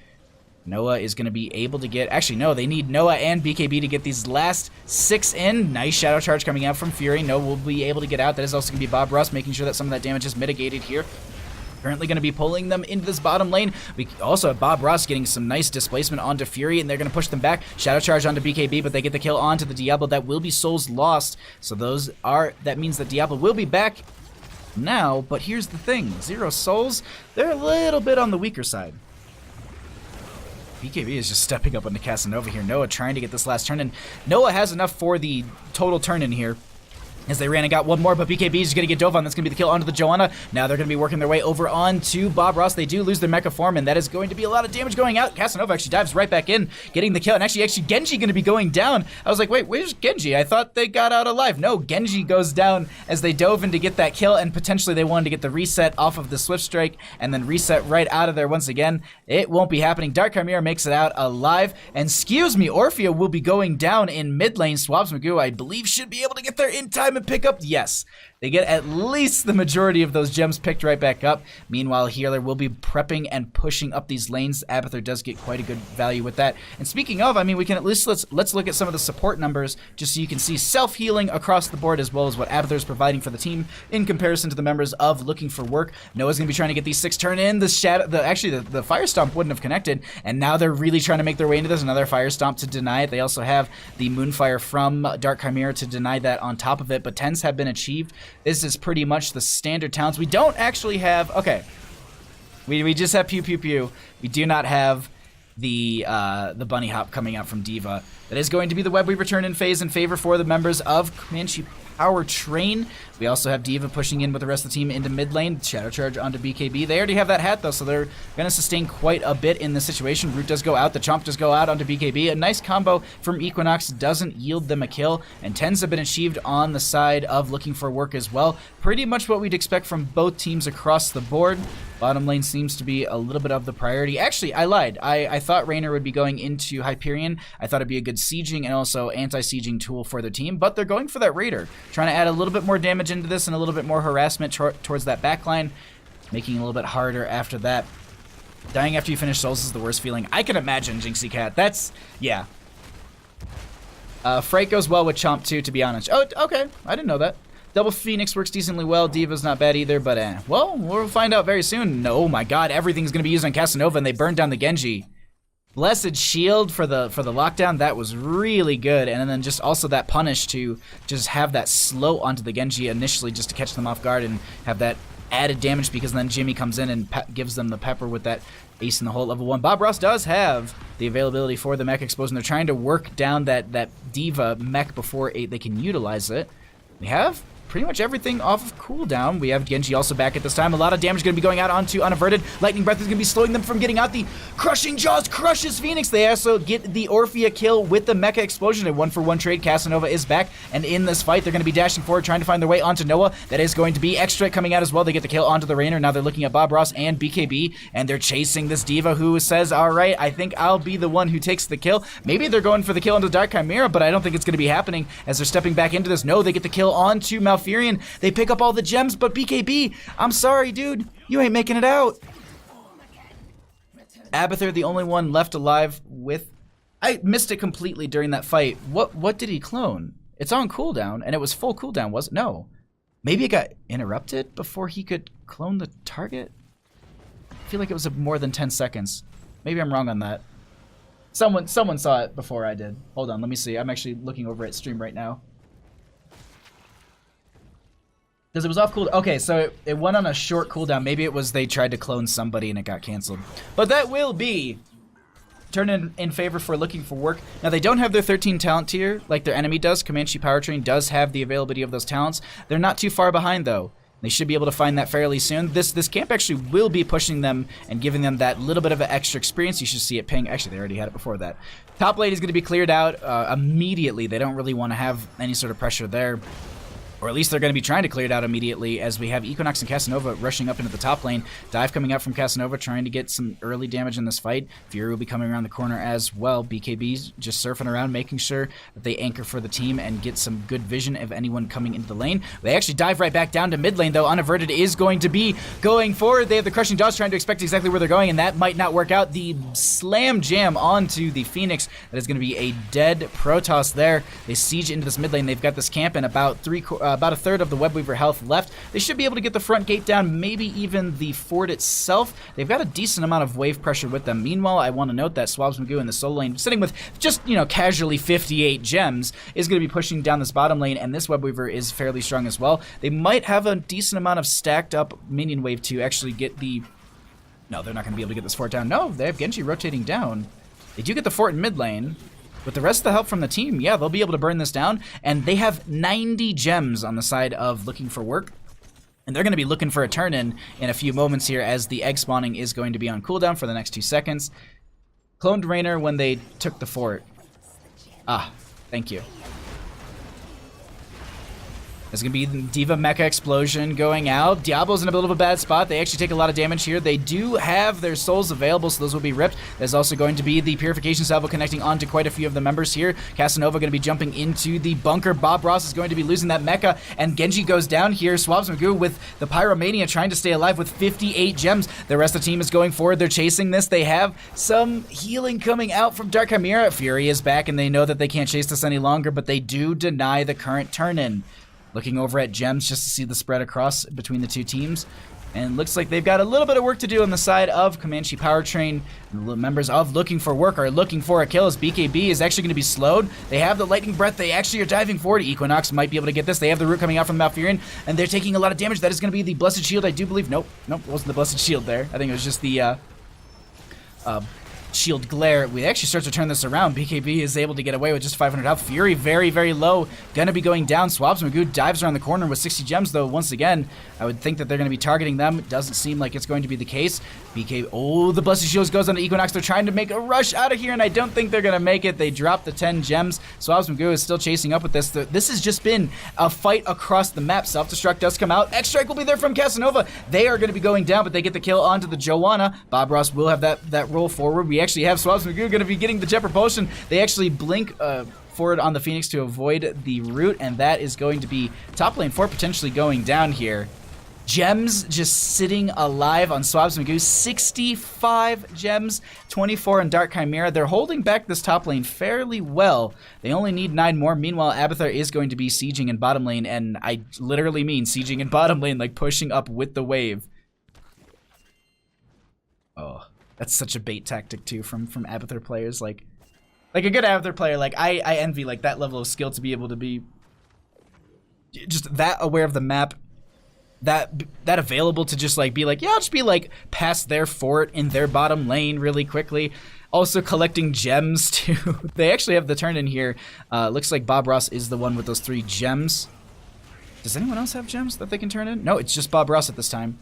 Noah is going to be able to get... Actually, no, they need Noah and BKB to get these last 6 in. Nice Shadow Charge coming out from Fury. Noah will be able to get out. That is also going to be Bob Ross, making sure that some of that damage is mitigated here. Currently going to be pulling them into this bottom lane. We also have Bob Ross getting some nice displacement onto Fury, and they're going to push them back. Shadow Charge onto BKB, but they get the kill onto the Diablo. That will be souls lost. So that means that Diablo will be back now, but here's the thing. 0 souls, they're a little bit on the weaker side. BKB is just stepping up onto Casanova here. Noah trying to get this last turn in. Noah has enough for the total turn in here, as they ran and got one more, but BKB is going to get dove on. That's going to be the kill onto the Joanna. Now they're going to be working their way over onto Bob Ross. They do lose their mecha form, and that is going to be a lot of damage going out. Casanova actually dives right back in, getting the kill, and actually Genji going to be going down. I was like, wait, where's Genji? I thought they got out alive. No, Genji goes down as they dove in to get that kill, and potentially they wanted to get the reset off of the Swift Strike, and then reset right out of there once again. It won't be happening. Dark Chimera makes it out alive, and excuse me, Orphea will be going down in mid lane. Swabs Magoo, I believe, should be able to get there in time and pick up. Yes, they get at least the majority of those gems picked right back up. Meanwhile, Healer will be prepping and pushing up these lanes. Abathur does get quite a good value with that. And speaking of, I mean, we can at least let's look at some of the support numbers just so you can see self-healing across the board as well as what Abathur is providing for the team in comparison to the members of Looking for Work. Noah's going to be trying to get these 6 turn in. The Fire Stomp wouldn't have connected, and now they're really trying to make their way into this. Another Fire Stomp to deny it. They also have the Moonfire from Dark Chimera to deny that on top of it, but 10s have been achieved. This is pretty much the standard talents. We don't actually have... Okay. We just have Pew Pew Pew. We do not have the Bunny Hop coming out from D.Va. That is going to be the Web Weaver turn in phase in favor for the members of Comanche Powertrain. We also have D.Va pushing in with the rest of the team into mid lane. Shadow Charge onto BKB. They already have that hat though, so they're going to sustain quite a bit in this situation. Root does go out. The Chomp does go out onto BKB. A nice combo from Equinox doesn't yield them a kill, and 10s have been achieved on the side of Looking for Work as well. Pretty much what we'd expect from both teams across the board. Bottom lane seems to be a little bit of the priority. Actually, I lied. I thought Raynor would be going into Hyperion. I thought it'd be a good sieging and also anti-sieging tool for their team, but they're going for that Raider. Trying to add a little bit more damage into this and a little bit more harassment towards that backline, making it a little bit harder after that. Dying after you finish souls is the worst feeling. I can imagine, Jinxie Cat. That's, yeah. Fright goes well with Chomp too, to be honest. Oh, okay. I didn't know that. Double Phoenix works decently well. D.Va's not bad either, but well, we'll find out very soon. No, oh my god, everything's going to be used on Casanova, and they burned down the Genji. Blessed Shield for the lockdown, that was really good. And then just also that punish to just have that slow onto the Genji initially just to catch them off guard and have that added damage, because then Jimmy comes in and gives them the pepper with that ace in the hole level 1. Bob Ross does have the availability for the mech explosion. They're trying to work down that D.Va mech before they can utilize it. We have pretty much everything off of cooldown. We have Genji also back at this time. A lot of damage going to be going out onto Unaverted. Lightning Breath is going to be slowing them from getting out. The Crushing Jaws crushes Phoenix. They also get the Orphea kill with the Mecha Explosion. A 1-for-1 trade. Casanova is back, and in this fight, they're going to be dashing forward, trying to find their way onto Noah. That is going to be Extra coming out as well. They get the kill onto the Raynor. Now they're looking at Bob Ross and BKB, and they're chasing this D.Va who says, all right, I think I'll be the one who takes the kill. Maybe they're going for the kill onto Dark Chimera, but I don't think it's going to be happening as they're stepping back into this. No, they get the kill onto Malfurion. They pick up all the gems, but BKB, I'm sorry, dude. You ain't making it out. Abathur, the only one left alive with... I missed it completely during that fight. What did he clone? It's on cooldown, and it was full cooldown, was it? No. Maybe it got interrupted before he could clone the target? I feel like it was more than 10 seconds. Maybe I'm wrong on that. Someone saw it before I did. Hold on, let me see. I'm actually looking over at stream right now. Because it was off cooldown. Okay, so it went on a short cooldown. Maybe it was they tried to clone somebody and it got canceled. But that will be turn in favor for looking for work. Now, they don't have their 13 talent tier like their enemy does. Comanche Powertrain does have the availability of those talents. They're not too far behind, though. They should be able to find that fairly soon. This camp actually will be pushing them and giving them that little bit of an extra experience. You should see it ping. Actually, they already had it before that. Top lane is going to be cleared out immediately. They don't really want to have any sort of pressure there. Or at least they're going to be trying to clear it out immediately, as we have Equinox and Casanova rushing up into the top lane. Dive coming out from Casanova, trying to get some early damage in this fight. Fury will be coming around the corner as well. BKB's just surfing around, making sure that they anchor for the team and get some good vision of anyone coming into the lane. They actually dive right back down to mid lane, though. Unaverted is going to be going forward. They have the Crushing Jaws trying to expect exactly where they're going, and that might not work out. The slam jam onto the Phoenix. That is going to be a dead Protoss there. They siege into this mid lane. They've got this camp and about a third of the Webweaver health left. They should be able to get the front gate down, maybe even the fort itself. They've got a decent amount of wave pressure with them. Meanwhile, I want to note that Swabs Magoo in the solo lane, sitting with just, casually 58 gems, is going to be pushing down this bottom lane, and this Webweaver is fairly strong as well. They might have a decent amount of stacked up minion wave to actually get the... No, they're not going to be able to get this fort down. No, they have Genji rotating down. They do get the fort in mid lane. With the rest of the help from the team, yeah, they'll be able to burn this down. And they have 90 gems on the side of looking for work. And they're going to be looking for a turn-in a few moments here, as the egg spawning is going to be on cooldown for the next 2 seconds. Cloned Raynor when they took the fort. Ah, thank you. There's going to be the Diva Mecha Explosion going out. Diablo's in a bit of a bad spot. They actually take a lot of damage here. They do have their souls available, so those will be ripped. There's also going to be the Purification Salvo connecting onto quite a few of the members here. Casanova going to be jumping into the bunker. Bob Ross is going to be losing that Mecha, and Genji goes down here. Swabs Magoo with the Pyromania trying to stay alive with 58 gems. The rest of the team is going forward. They're chasing this. They have some healing coming out from Dark Chimera. Fury is back, and they know that they can't chase this any longer, but they do deny the current turn-in. Looking over at gems just to see the spread across between the two teams. And it looks like they've got a little bit of work to do on the side of Comanche Powertrain. The members of Looking for Work are looking for a kill, as BKB is actually going to be slowed. They have the Lightning Breath. They actually are diving forward. Equinox might be able to get this. They have the root coming out from Malfurion, and they're taking a lot of damage. That is going to be the Blessed Shield, I do believe. Nope, it wasn't the Blessed Shield there. I think it was just the Shield Glare. We actually start to turn this around. BKB is able to get away with just 500 health. Fury very, very low. Gonna be going down. Swabs Magoo dives around the corner with 60 gems, though. Once again, I would think that they're gonna be targeting them. It doesn't seem like it's going to be the case. Oh, the Blessed Shields goes on to Equinox. They're trying to make a rush out of here, and I don't think they're gonna make it. They drop the 10 gems. Swabs Magoo is still chasing up with this. This has just been a fight across the map. Self-destruct does come out. X-Strike will be there from Casanova. They are gonna be going down, but they get the kill onto the Joanna. Bob Ross will have that roll forward. We actually have Swabs Magoo going to be getting the jet propulsion. They actually blink forward on the Phoenix to avoid the root, and that is going to be top lane 4 potentially going down here. Gems just sitting alive on Swabs Magoo. 65 gems, 24 in Dark Chimera. They're holding back this top lane fairly well. They only need 9 more. Meanwhile, Abathar is going to be sieging in bottom lane, and I literally mean sieging in bottom lane, like pushing up with the wave. Oh. That's such a bait tactic too from Abathar players. Like a good Abathar player, like I envy like that level of skill to be able to be just that aware of the map, that available to just like be like, yeah, I'll just be like past their fort in their bottom lane really quickly. Also collecting gems too. They actually have the turn in here. Looks like Bob Ross is the one with those 3 gems. Does anyone else have gems that they can turn in? No, it's just Bob Ross at this time.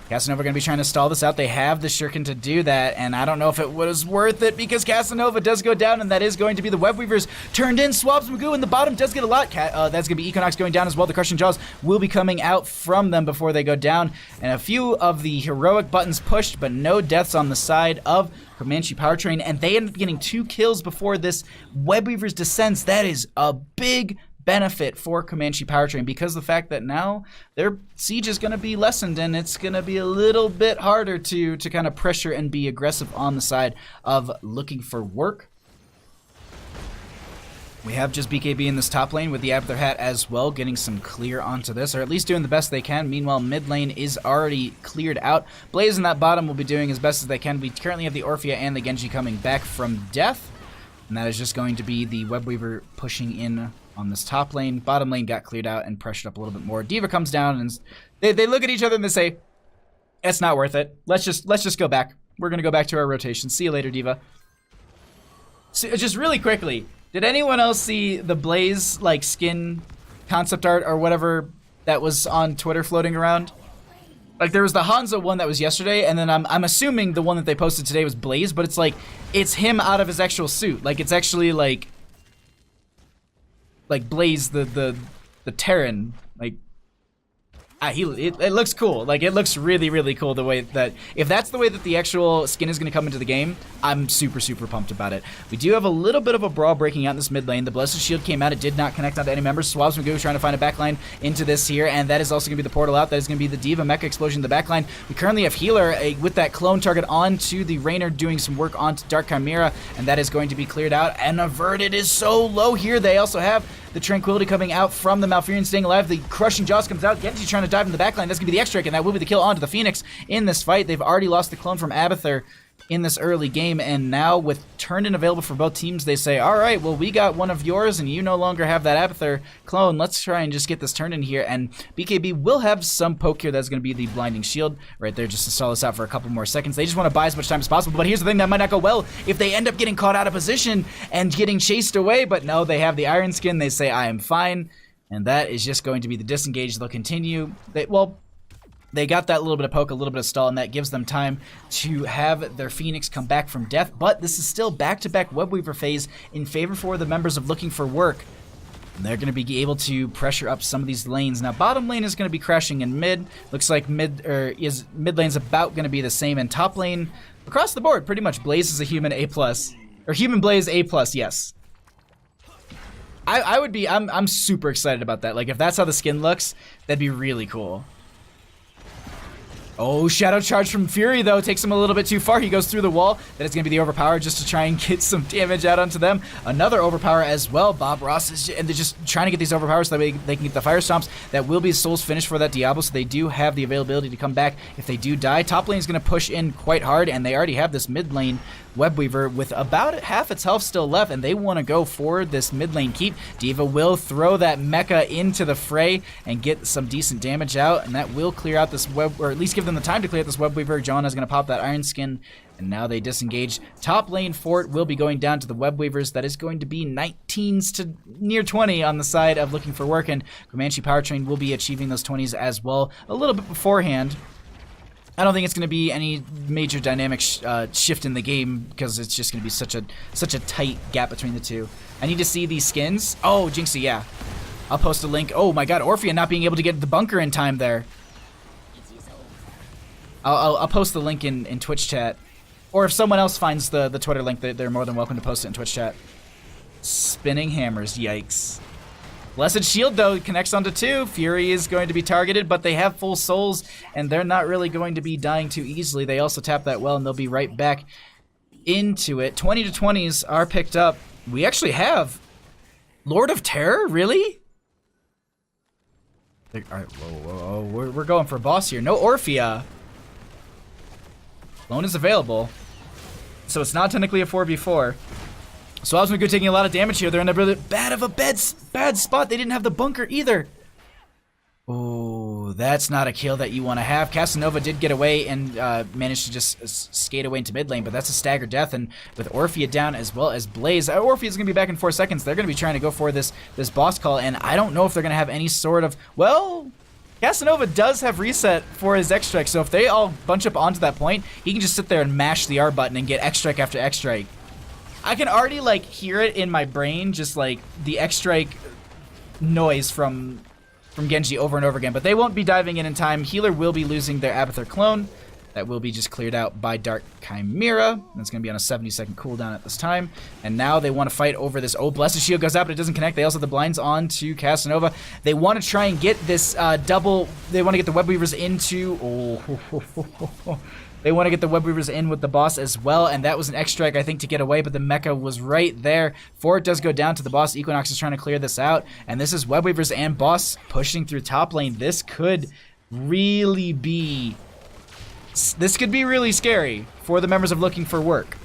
Casanova going to be trying to stall this out. They have the Shuriken to do that, and I don't know if it was worth it because Casanova does go down, and that is going to be the Webweavers turned in. Swabs Magoo in the bottom does get a lot. That's going to be Equinox going down as well. The Crushing Jaws will be coming out from them before they go down, and a few of the heroic buttons pushed, but no deaths on the side of Comanche Powertrain, and they end up getting 2 kills before this Webweavers descends. That is a big benefit for Comanche Powertrain because of the fact that now their siege is going to be lessened, and it's going to be a little bit harder to kind of pressure and be aggressive on the side of Looking for Work. We have just BKB in this top lane with the Abathur hat as well, getting some clear onto this, or at least doing the best they can. Meanwhile, mid lane is already cleared out. Blaze in that bottom will be doing as best as they can. We currently have the Orphea and the Genji coming back from death, and that is just going to be the Webweaver pushing in on this top lane. Bottom lane got cleared out and pressured up a little bit more. D.Va comes down and they look at each other and they say, "It's not worth it. Let's just go back. We're gonna go back to our rotation. See you later, D.Va." So, just really quickly, did anyone else see the Blaze like skin concept art or whatever that was on Twitter floating around? Like there was the Hanzo one that was yesterday, and then I'm assuming the one that they posted today was Blaze, but it's like it's him out of his actual suit. Like it's actually like Blaze the Terran, like it looks cool. Like it looks really cool the way that, if that's the way that the actual skin is going to come into the game, I'm super pumped about it. We do have a little bit of a brawl breaking out in this mid lane. The Blessed Shield came out. It did not connect onto any members. Swabs Magoo trying to find a backline into this here, and that is also going to be the portal out. That is going to be the D.Va Mecha explosion in the backline. We currently have Healer with that clone target onto the Raynor, doing some work onto Dark Chimera, and that is going to be cleared out. And Averted is so low here. They also have the Tranquility coming out from the Malfurion staying alive. The Crushing Jaws comes out. Genji trying to dive in the backline. That's going to be the X-Strike, and that will be the kill onto the Phoenix in this fight. They've already lost the clone from Abathur in this early game, and now with turn-in available for both teams, they say, all right, well, we got one of yours, and you no longer have that Abathur clone. Let's try and just get this turn in here, and BKB will have some poke here. That's going to be the Blinding Shield right there just to stall this out for a couple more seconds. They just want to buy as much time as possible, but here's the thing that might not go well if they end up getting caught out of position and getting chased away, but no, they have the Iron Skin. They say, I am fine, and that is just going to be the disengage. They'll continue. They got that little bit of poke, a little bit of stall, and that gives them time to have their Phoenix come back from death. But this is still back-to-back Webweaver phase in favor for the members of Looking for Work. And they're going to be able to pressure up some of these lanes. Now, bottom lane is going to be crashing in mid. Looks like mid lane's about going to be the same. And top lane, across the board, pretty much Blaze is a human A+. Or human Blaze A+, yes. I'm super excited about that. Like, if that's how the skin looks, that'd be really cool. Oh, Shadow Charge from Fury, though, takes him a little bit too far. He goes through the wall. That is going to be the Overpower just to try and get some damage out onto them. Another Overpower as well. Bob Ross is, and they're just trying to get these Overpowers so that way they can get the Fire Stomps. That will be Soul's finish for that Diablo, so they do have the availability to come back if they do die. Top lane is going to push in quite hard, and they already have this mid lane Webweaver with about half its health still left, and they want to go for this mid lane keep. D.Va will throw that mecha into the fray and get some decent damage out, and that will clear out this web, or at least give them the time to clear out this Webweaver. Joanna's going to pop that Iron Skin, and now they disengage. Top lane fort will be going down to the Webweavers. That is going to be 19s to near 20 on the side of Looking for Work, and Comanche Powertrain will be achieving those 20s as well a little bit beforehand. I don't think it's going to be any major dynamic shift in the game because it's just going to be such a tight gap between the two. I need to see these skins. Oh, Jinxie, yeah. I'll post a link. Oh my god, Orphea not being able to get the bunker in time there. I'll post the link in Twitch chat. Or if someone else finds the Twitter link, they're more than welcome to post it in Twitch chat. Spinning hammers, yikes. Blessed Shield, though, connects onto 2. Fury is going to be targeted, but they have full souls, and they're not really going to be dying too easily. They also tap that well, and they'll be right back into it. 20 to 20s are picked up. We actually have Lord of Terror? Really? All right, whoa. We're going for a boss here. No Orphea. Clone is available, so it's not technically a 4v4. Swabs Magoo taking a lot of damage here. They're in a really bad spot. They didn't have the bunker either. Oh, that's not a kill that you want to have. Casanova did get away and managed to just skate away into mid lane, but that's a staggered death. And with Orphea down as well as Blaze, Orphea's going to be back in 4 seconds. They're going to be trying to go for this boss call, and I don't know if they're going to have any sort of... Well, Casanova does have reset for his X-Strike, so if they all bunch up onto that point, he can just sit there and mash the R button and get X-Strike after X-Strike. I can already, like, hear it in my brain, just, like, the X-Strike noise from Genji over and over again. But they won't be diving in time. Healer will be losing their Abathur clone. That will be just cleared out by Dark Chimera. That's going to be on a 70-second cooldown at this time. And now they want to fight over this. Oh, Blessed Shield goes out, but it doesn't connect. They also have the blinds on to Casanova. They want to try and get this double... They want to get the Webweavers into... Oh, They want to get the Web Weavers in with the boss as well, and that was an X strike, I think, to get away, but the mecha was right there. Fort does go down to the boss. Equinox is trying to clear this out, and this is Web Weavers and boss pushing through top lane. This could really be... This could be really scary for the members of Looking for Work.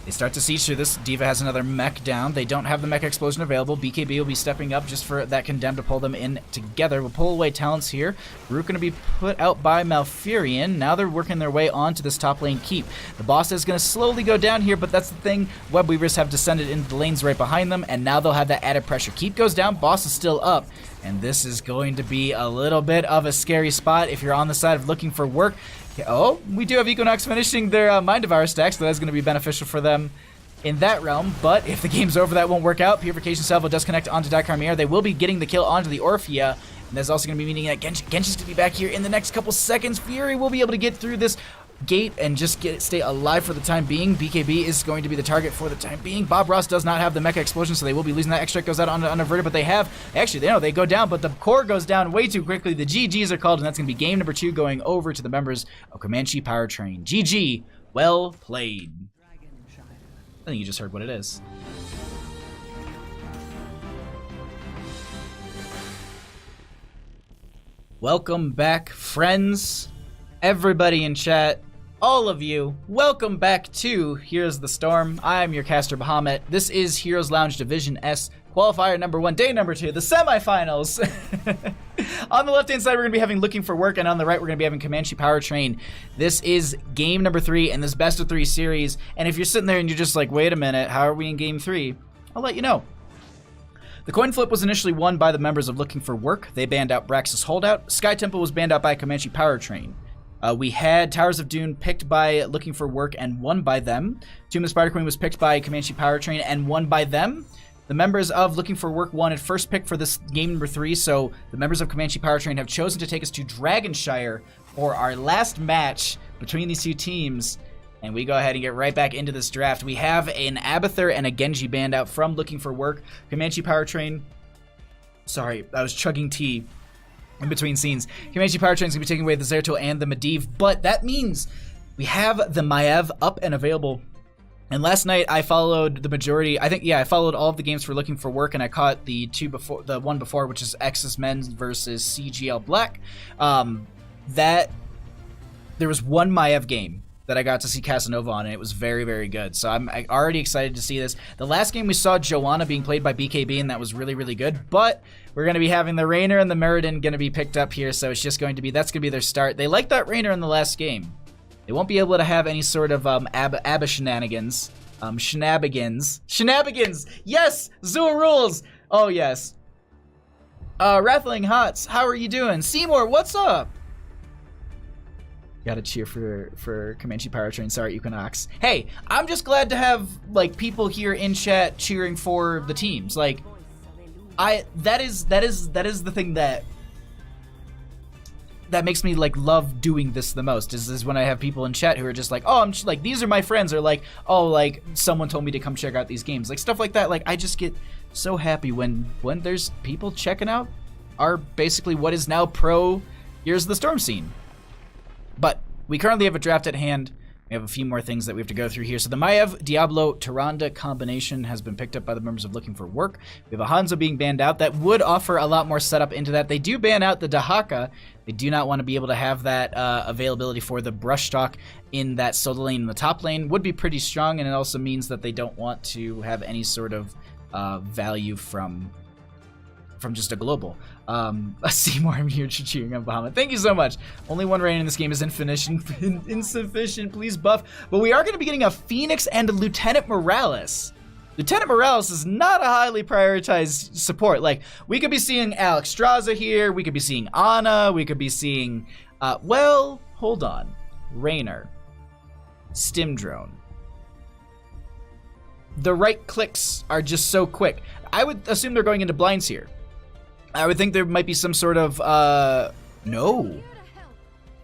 They start to siege through this. D.Va has another mech down. They don't have the mech explosion available. BKB will be stepping up just for that Condemn to pull them in together. We'll pull away talents here. Rook going to be put out by Malfurion. Now they're working their way onto this top lane keep. The boss is going to slowly go down here, but that's the thing. Web Weavers have descended into the lanes right behind them, and now they'll have that added pressure. Keep goes down. Boss is still up. And this is going to be a little bit of a scary spot if you're on the side of Looking for Work. Oh, we do have Equinox finishing their Mind Devour stacks, so that's going to be beneficial for them in that realm. But if the game's over, that won't work out. Purification Salvo does connect onto Dakarmir. They will be getting the kill onto the Orphea. And there's also going to be meaning that Genshin's to be back here in the next couple seconds. Fury will be able to get through this gate and just stay alive for the time being. BKB is going to be the target for the time being. Bob Ross does not have the mecha explosion, so they will be losing that. Extract goes out on Unverted, but they have... Actually, they go down, but the core goes down way too quickly. The GGs are called, and that's going to be game number 2 going over to the members of Comanche Powertrain. GG. Well played. I think you just heard what it is. Welcome back, friends. Everybody in chat, all of you, welcome back to Here's the Storm. I'm your caster, Bahamut. This is Heroes Lounge Division S, qualifier number 1, day number 2, the semifinals. On the left-hand side, we're going to be having Looking for Work, and on the right, we're going to be having Comanche Powertrain. This is game number 3 in this best of 3 series, and if you're sitting there and you're just like, wait a minute, how are we in game 3? I'll let you know. The coin flip was initially won by the members of Looking for Work. They banned out Braxis Holdout. Sky Temple was banned out by Comanche Powertrain. We had Towers of Dune picked by Looking for Work and won by them. Tomb of the Spider Queen was picked by Comanche Powertrain and won by them. The members of Looking for Work won at first pick for this game number 3, so the members of Comanche Powertrain have chosen to take us to Dragonshire for our last match between these two teams. And we go ahead and get right back into this draft. We have an Abathur and a Genji band out from Looking for Work. Comanche Powertrain... Sorry, I was chugging tea in between scenes. Comanche Powertrain's going to be taking away the Zeratul and the Medivh, but that means we have the Maiev up and available. And last night I followed the majority, I followed all of the games for Looking for Work, and I caught the one before, which is Exus Men's versus CGL Black. There was one Maiev game that I got to see Casanova on, and it was very, very good. So I'm already excited to see this. The last game we saw Joanna being played by BKB, and that was really, really good. But we're going to be having the Raynor and the Meriden going to be picked up here, so it's just going to be, that's going to be their start. They liked that Raynor in the last game. They won't be able to have any sort of ABBA shenanigans. Shenanigans! Yes! Zua rules! Oh, yes. Rathling Hots, how are you doing? Seymour, what's up? Gotta cheer for Comanche Powertrain. Sorry, Equinox. Hey, I'm just glad to have like people here in chat cheering for the teams. Like, that is the thing that makes me like love doing this the most. Is when I have people in chat who are just like, oh, I'm just, like, these are my friends, or like, oh, like someone told me to come check out these games, like stuff like that. Like, I just get so happy when there's people checking out our basically what is now pro Here's the Storm scene. But we currently have a draft at hand. We have a few more things that we have to go through here. So the Maiev Diablo Tyrande combination has been picked up by the members of Looking for Work. We have a Hanzo being banned out. That would offer a lot more setup into that. They do ban out the Dahaka. They do not want to be able to have that availability for the Brushstock in that solo lane in the top lane. Would be pretty strong, and it also means that they don't want to have any sort of value from just a global. Seymour, I'm here cheering on Bahamut. Thank you so much. Only one rain in this game is insufficient. Please buff. But we are going to be getting a Phoenix and a Lieutenant Morales. Lieutenant Morales is not a highly prioritized support. Like, we could be seeing Alex Straza here. We could be seeing Ana. We could be seeing, well, hold on. Raynor. Stim Drone. The right clicks are just so quick. I would assume they're going into blinds here. I would think there might be some sort of, no.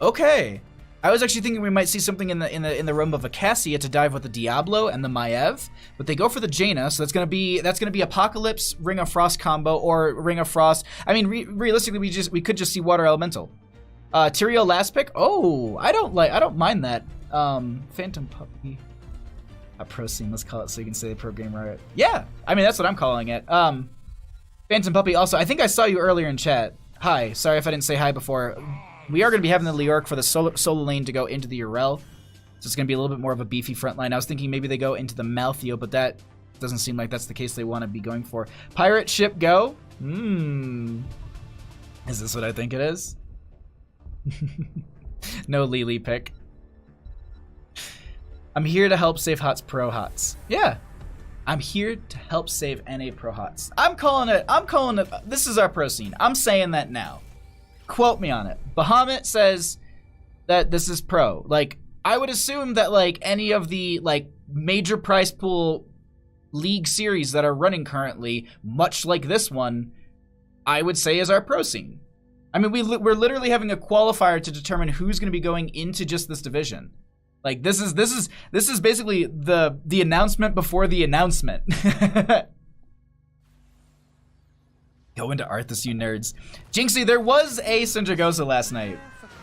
Okay. I was actually thinking we might see something in the realm of a Cassia to dive with the Diablo and the Maiev, but they go for the Jaina, so that's gonna be Apocalypse, Ring of Frost combo, or Ring of Frost. I mean, realistically, we could just see Water Elemental. Tyrael last pick. Oh, I don't mind that. Phantom Puppy. Pro scene, let's call it so you can say the pro game right. Yeah, I mean that's what I'm calling it. Phantom Puppy. Also, I think I saw you earlier in chat. Hi, sorry if I didn't say hi before. We are going to be having the Leoric for the solo lane to go into the Urel. So it's going to be a little bit more of a beefy front line. I was thinking maybe they go into the Maltheo, but that doesn't seem like that's the case they want to be going for. Pirate ship go. Is this what I think it is? No Lily pick. I'm here to help save HOTS Pro HOTS. Yeah. I'm here to help save NA Pro HOTS. I'm calling it. This is our pro scene. I'm saying that now. Quote me on it. Bahamut says that this is pro. Like, I would assume that, like, any of the, like, major prize pool league series that are running currently, much like this one, I would say is our pro scene. I mean, we're literally having a qualifier to determine who's going to be going into just this division. Like, this is basically the announcement before the announcement. Go into Arthas, you nerds. Jinxie, there was a Syndragosa last night.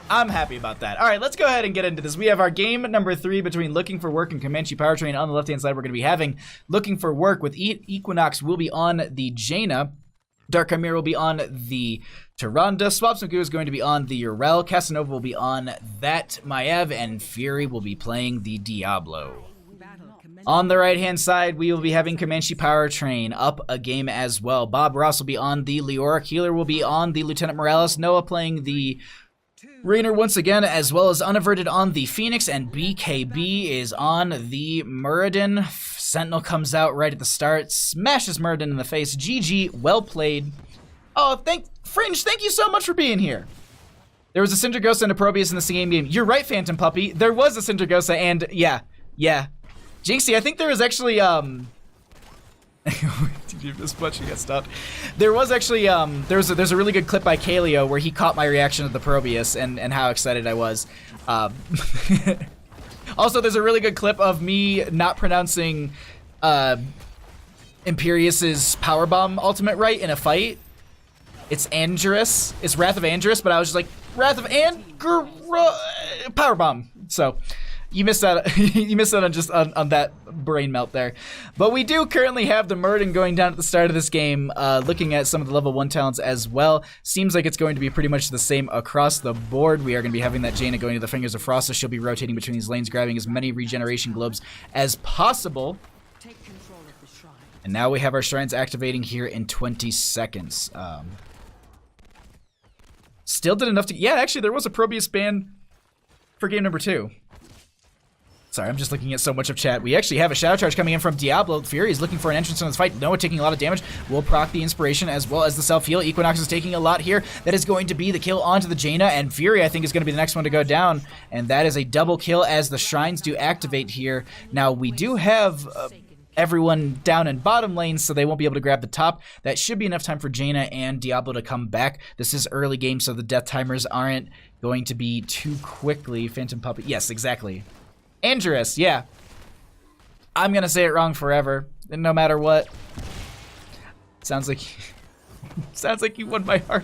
I'm happy about that. All right, let's go ahead and get into this. We have our game number 3 between Looking for Work and Comanche Powertrain. On the left-hand side, we're going to be having Looking for Work with Equinox will be on the Jaina. Dark Chimera will be on the Tyrande. Swap Smaku is going to be on the Urel. Casanova will be on that Maiev. And Fury will be playing the Diablo. On the right-hand side, we will be having Comanche Powertrain up a game as well. Bob Ross will be on the Leoric. Healer will be on the Lieutenant Morales. Noah playing the Rainer once again, as well as Unaverted on the Phoenix. And BKB is on the Muradin. Sentinel comes out right at the start, smashes Muradin in the face. GG, well played. Oh, Fringe, thank you so much for being here. There was a Syndragosa and a Probius in the same game. You're right, Phantom Puppy. There was a Syndragosa and, yeah. Jinxie, I think there was actually, Did you miss much? You got stopped. There was actually, there's a really good clip by Kaleo where he caught my reaction to the Probius and how excited I was. Also, there's a really good clip of me not pronouncing Imperious's Powerbomb ultimate right in a fight. It's Andrus. It's Wrath of Andrus, but I was just like, Wrath of Powerbomb. So, you missed out. You missed out on that brain melt there. But we do currently have the Muradin going down at the start of this game. Looking at some of the level 1 talents as well, seems like it's going to be pretty much the same across the board. We are going to be having that Jaina going to the Fingers of Frost, so she'll be rotating between these lanes, grabbing as many regeneration globes as possible. And now we have our shrines activating here in 20 seconds. Still did enough to... Yeah, actually, there was a Probius ban for game number 2. Sorry, I'm just looking at so much of chat. We actually have a Shadow Charge coming in from Diablo. Fury is looking for an entrance in this fight. Noah taking a lot of damage. Will proc the Inspiration as well as the self-heal. Equinox is taking a lot here. That is going to be the kill onto the Jaina, and Fury, I think, is going to be the next one to go down. And that is a double kill as the shrines do activate here. Now, we do have... everyone down in bottom lane, so they won't be able to grab the top. That should be enough time for Jaina and Diablo to come back. This is early game, so the death timers aren't going to be too quickly. Phantom Puppet. Yes, exactly. Andrus, yeah. I'm gonna say it wrong forever, and no matter what. Sounds like you won my heart.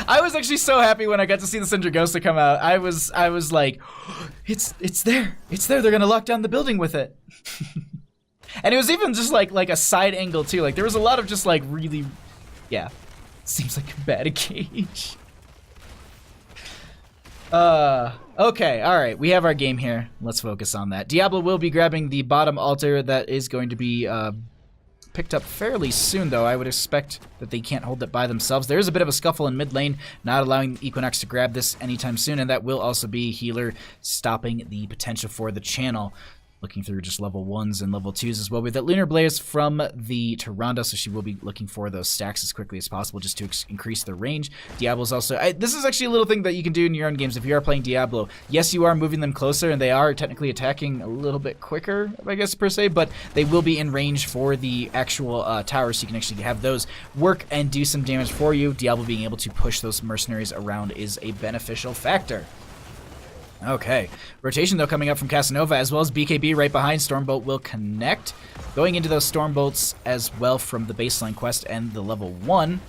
I was actually so happy when I got to see the Syndragosa come out. I was like, it's there. It's there. They're gonna lock down the building with it. And it was even just like a side angle too. Like there was a lot of just like really, yeah. Seems like a bad engage. Okay, all right. We have our game here. Let's focus on that. Diablo will be grabbing the bottom altar. That is going to be picked up fairly soon, though. I would expect that they can't hold it by themselves. There is a bit of a scuffle in mid lane, not allowing Equinox to grab this anytime soon, and that will also be Healer stopping the potential for the channel. Looking through just level 1s and level 2s as well. With that Lunar Blaze from the Tyrande, so she will be looking for those stacks as quickly as possible just to increase the range. Diablo's also... this is actually a little thing that you can do in your own games if you are playing Diablo. Yes, you are moving them closer, and they are technically attacking a little bit quicker, I guess, per se, but they will be in range for the actual towers, so you can actually have those work and do some damage for you. Diablo being able to push those mercenaries around is a beneficial factor. Okay, rotation though coming up from Casanova as well as BKB right behind. Stormbolt will connect. Going into those Stormbolts as well from the baseline quest and the level 1.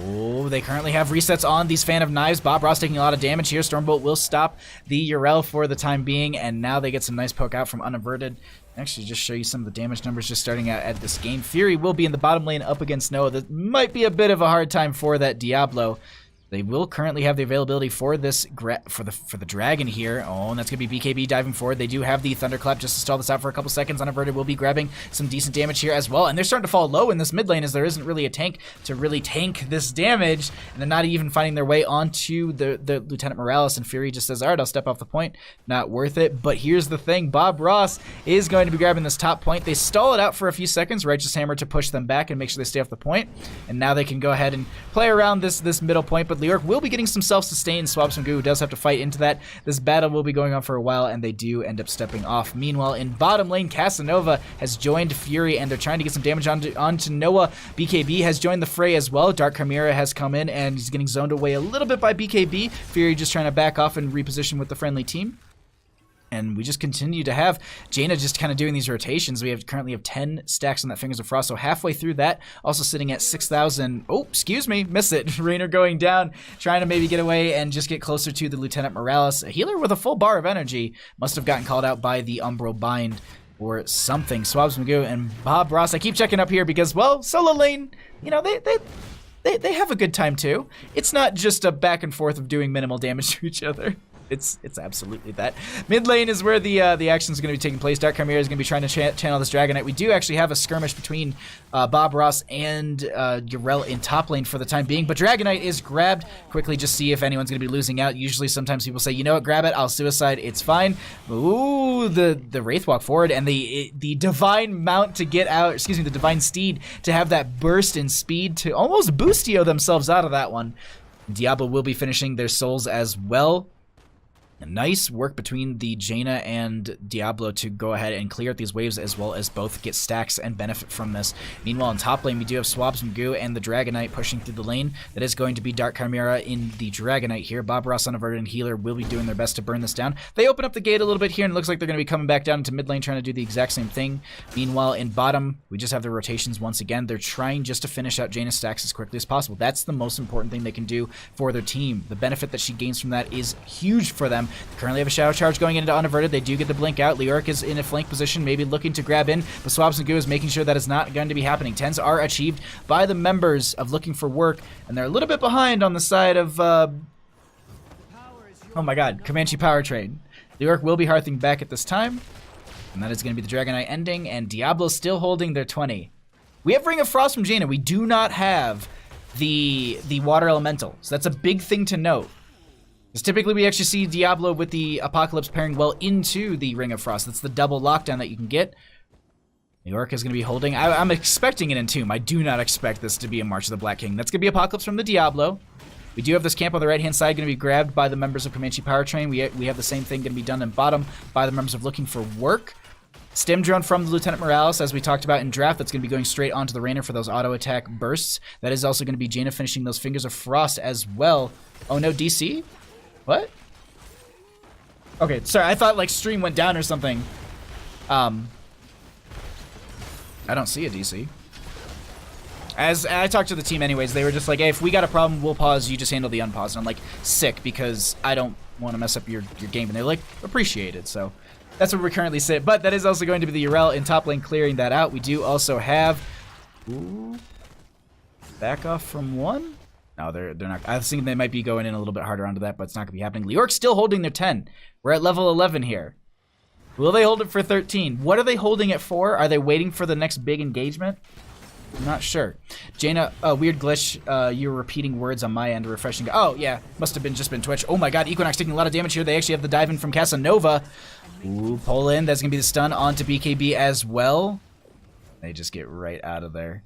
Oh, they currently have resets on these Fan of Knives. Bob Ross taking a lot of damage here. Stormbolt will stop the Yrel for the time being, and now they get some nice poke out from Unaverted. Actually, just show you some of the damage numbers just starting out at this game. Fury will be in the bottom lane up against Noah. That might be a bit of a hard time for that Diablo. They will currently have the availability for this for the dragon here. Oh, and that's going to be BKB diving forward. They do have the Thunderclap just to stall this out for a couple seconds. Unaverted will be grabbing some decent damage here as well. And they're starting to fall low in this mid lane as there isn't really a tank to really tank this damage. And they're not even finding their way onto the Lieutenant Morales. And Fury just says, all right, I'll step off the point. Not worth it. But here's the thing. Bob Ross is going to be grabbing this top point. They stall it out for a few seconds. Righteous Hammer to push them back and make sure they stay off the point. And now they can go ahead and play around this middle point. But Leoric will be getting some self-sustain. Swab some goo, who does have to fight into that. This battle will be going on for a while, and they do end up stepping off. Meanwhile, in bottom lane, Casanova has joined Fury, and they're trying to get some damage onto Noah. BKB has joined the fray as well. Dark Chimera has come in, and he's getting zoned away a little bit by BKB. Fury just trying to back off and reposition with the friendly team. And we just continue to have Jaina just kind of doing these rotations. We currently have 10 stacks on that Fingers of Frost, so halfway through that, also sitting at 6,000. Oh, excuse me, missed it. Rainer going down, trying to maybe get away and just get closer to the Lieutenant Morales. A healer with a full bar of energy must have gotten called out by the Umbral Bind or something. Swabs Magoo and Bob Ross. I keep checking up here because, well, solo lane, you know, they have a good time too. It's not just a back and forth of doing minimal damage to each other. It's absolutely that. Mid lane is where the action is going to be taking place. Dark Chimera is going to be trying to channel this Dragonite. We do actually have a skirmish between Bob Ross and Yrel in top lane for the time being, but Dragonite is grabbed. Quickly just see if anyone's going to be losing out. Usually sometimes people say, you know what, grab it, I'll suicide, it's fine. Ooh, the Wraith walk forward and the Divine Mount to get out, excuse me, the Divine Steed to have that burst in speed to almost boostio themselves out of that one. Diablo will be finishing their souls as well. Nice work between the Jaina and Diablo to go ahead and clear out these waves as well as both get stacks and benefit from this. Meanwhile, in top lane, we do have Swabs and Goo and the Dragonite pushing through the lane. That is going to be Dark Chimera in the Dragonite here. Bob Ross, Unaverted, and Healer will be doing their best to burn this down. They open up the gate a little bit here, and it looks like they're going to be coming back down into mid lane trying to do the exact same thing. Meanwhile, in bottom, we just have the rotations once again. They're trying just to finish out Jaina's stacks as quickly as possible. That's the most important thing they can do for their team. The benefit that she gains from that is huge for them. They currently have a Shadow Charge going into Unaverted. They do get the blink out. Leoric is in a flank position, maybe looking to grab in, but Swabs and Goo is making sure that is not going to be happening. 10s are achieved by the members of Looking for Work, and they're a little bit behind on the side of, oh my god, Comanche Power Trade. Leoric will be hearthing back at this time, and that is going to be the Dragonite ending, and Diablo still holding their 20. We have Ring of Frost from Jaina. We do not have the Water Elemental, so that's a big thing to note. Because typically we actually see Diablo with the Apocalypse pairing well into the Ring of Frost. That's the double lockdown that you can get. New York is going to be holding. I'm expecting an Entomb. I do not expect this to be a March of the Black King. That's going to be Apocalypse from the Diablo. We do have this camp on the right-hand side going to be grabbed by the members of Comanche Powertrain. We have the same thing going to be done in bottom by the members of Looking for Work. Stim Drone from the Lieutenant Morales, as we talked about in draft, that's going to be going straight onto the Rainer for those auto attack bursts. That is also going to be Jaina finishing those Fingers of Frost as well. Oh no, DC? What? Okay, sorry, I thought like stream went down or something. I don't see a DC. As I talked to the team anyways, they were just like, hey, if we got a problem, we'll pause, you just handle the unpause. And I'm like, sick, because I don't want to mess up your game. And they're like, appreciated, so that's where we currently sit. But that is also going to be the Yrel in top lane clearing that out. We do also have, ooh, back off from one? No, they're not. I was thinking they might be going in a little bit harder onto that, but it's not going to be happening. Leoric's still holding their 10. We're at level 11 here. Will they hold it for 13? What are they holding it for? Are they waiting for the next big engagement? I'm not sure. Jaina, weird glitch. You're repeating words on my end. Refreshing. Oh, yeah. Must have just been Twitch. Oh my god, Equinox taking a lot of damage here. They actually have the dive in from Casanova. Ooh, pull in. That's going to be the stun onto BKB as well. They just get right out of there.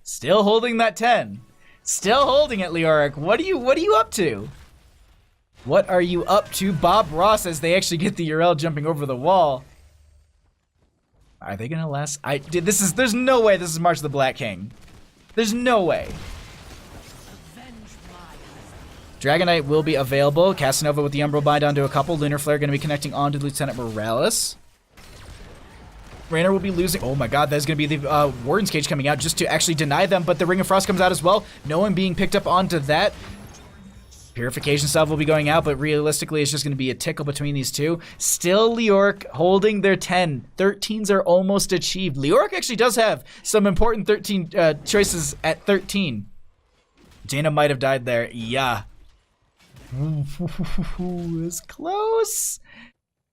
Still holding that 10. Still holding it, Leoric. What are you up to? What are you up to, Bob Ross, as they actually get the Yrel jumping over the wall? Are they gonna last? There's no way this is March of the Black King. There's no way. Dragonite will be available. Casanova with the Umbral Bind onto a couple. Lunar Flare gonna be connecting onto Lieutenant Morales. Raynor will be losing. Oh my god, that's going to be the Warden's Cage coming out just to actually deny them, but the Ring of Frost comes out as well. No one being picked up onto that. Purification Salve will be going out, but realistically, it's just going to be a tickle between these two. Still, Leoric holding their 10. 13s are almost achieved. Leoric actually does have some important 13 choices at 13. Jaina might have died there. Yeah. It's close.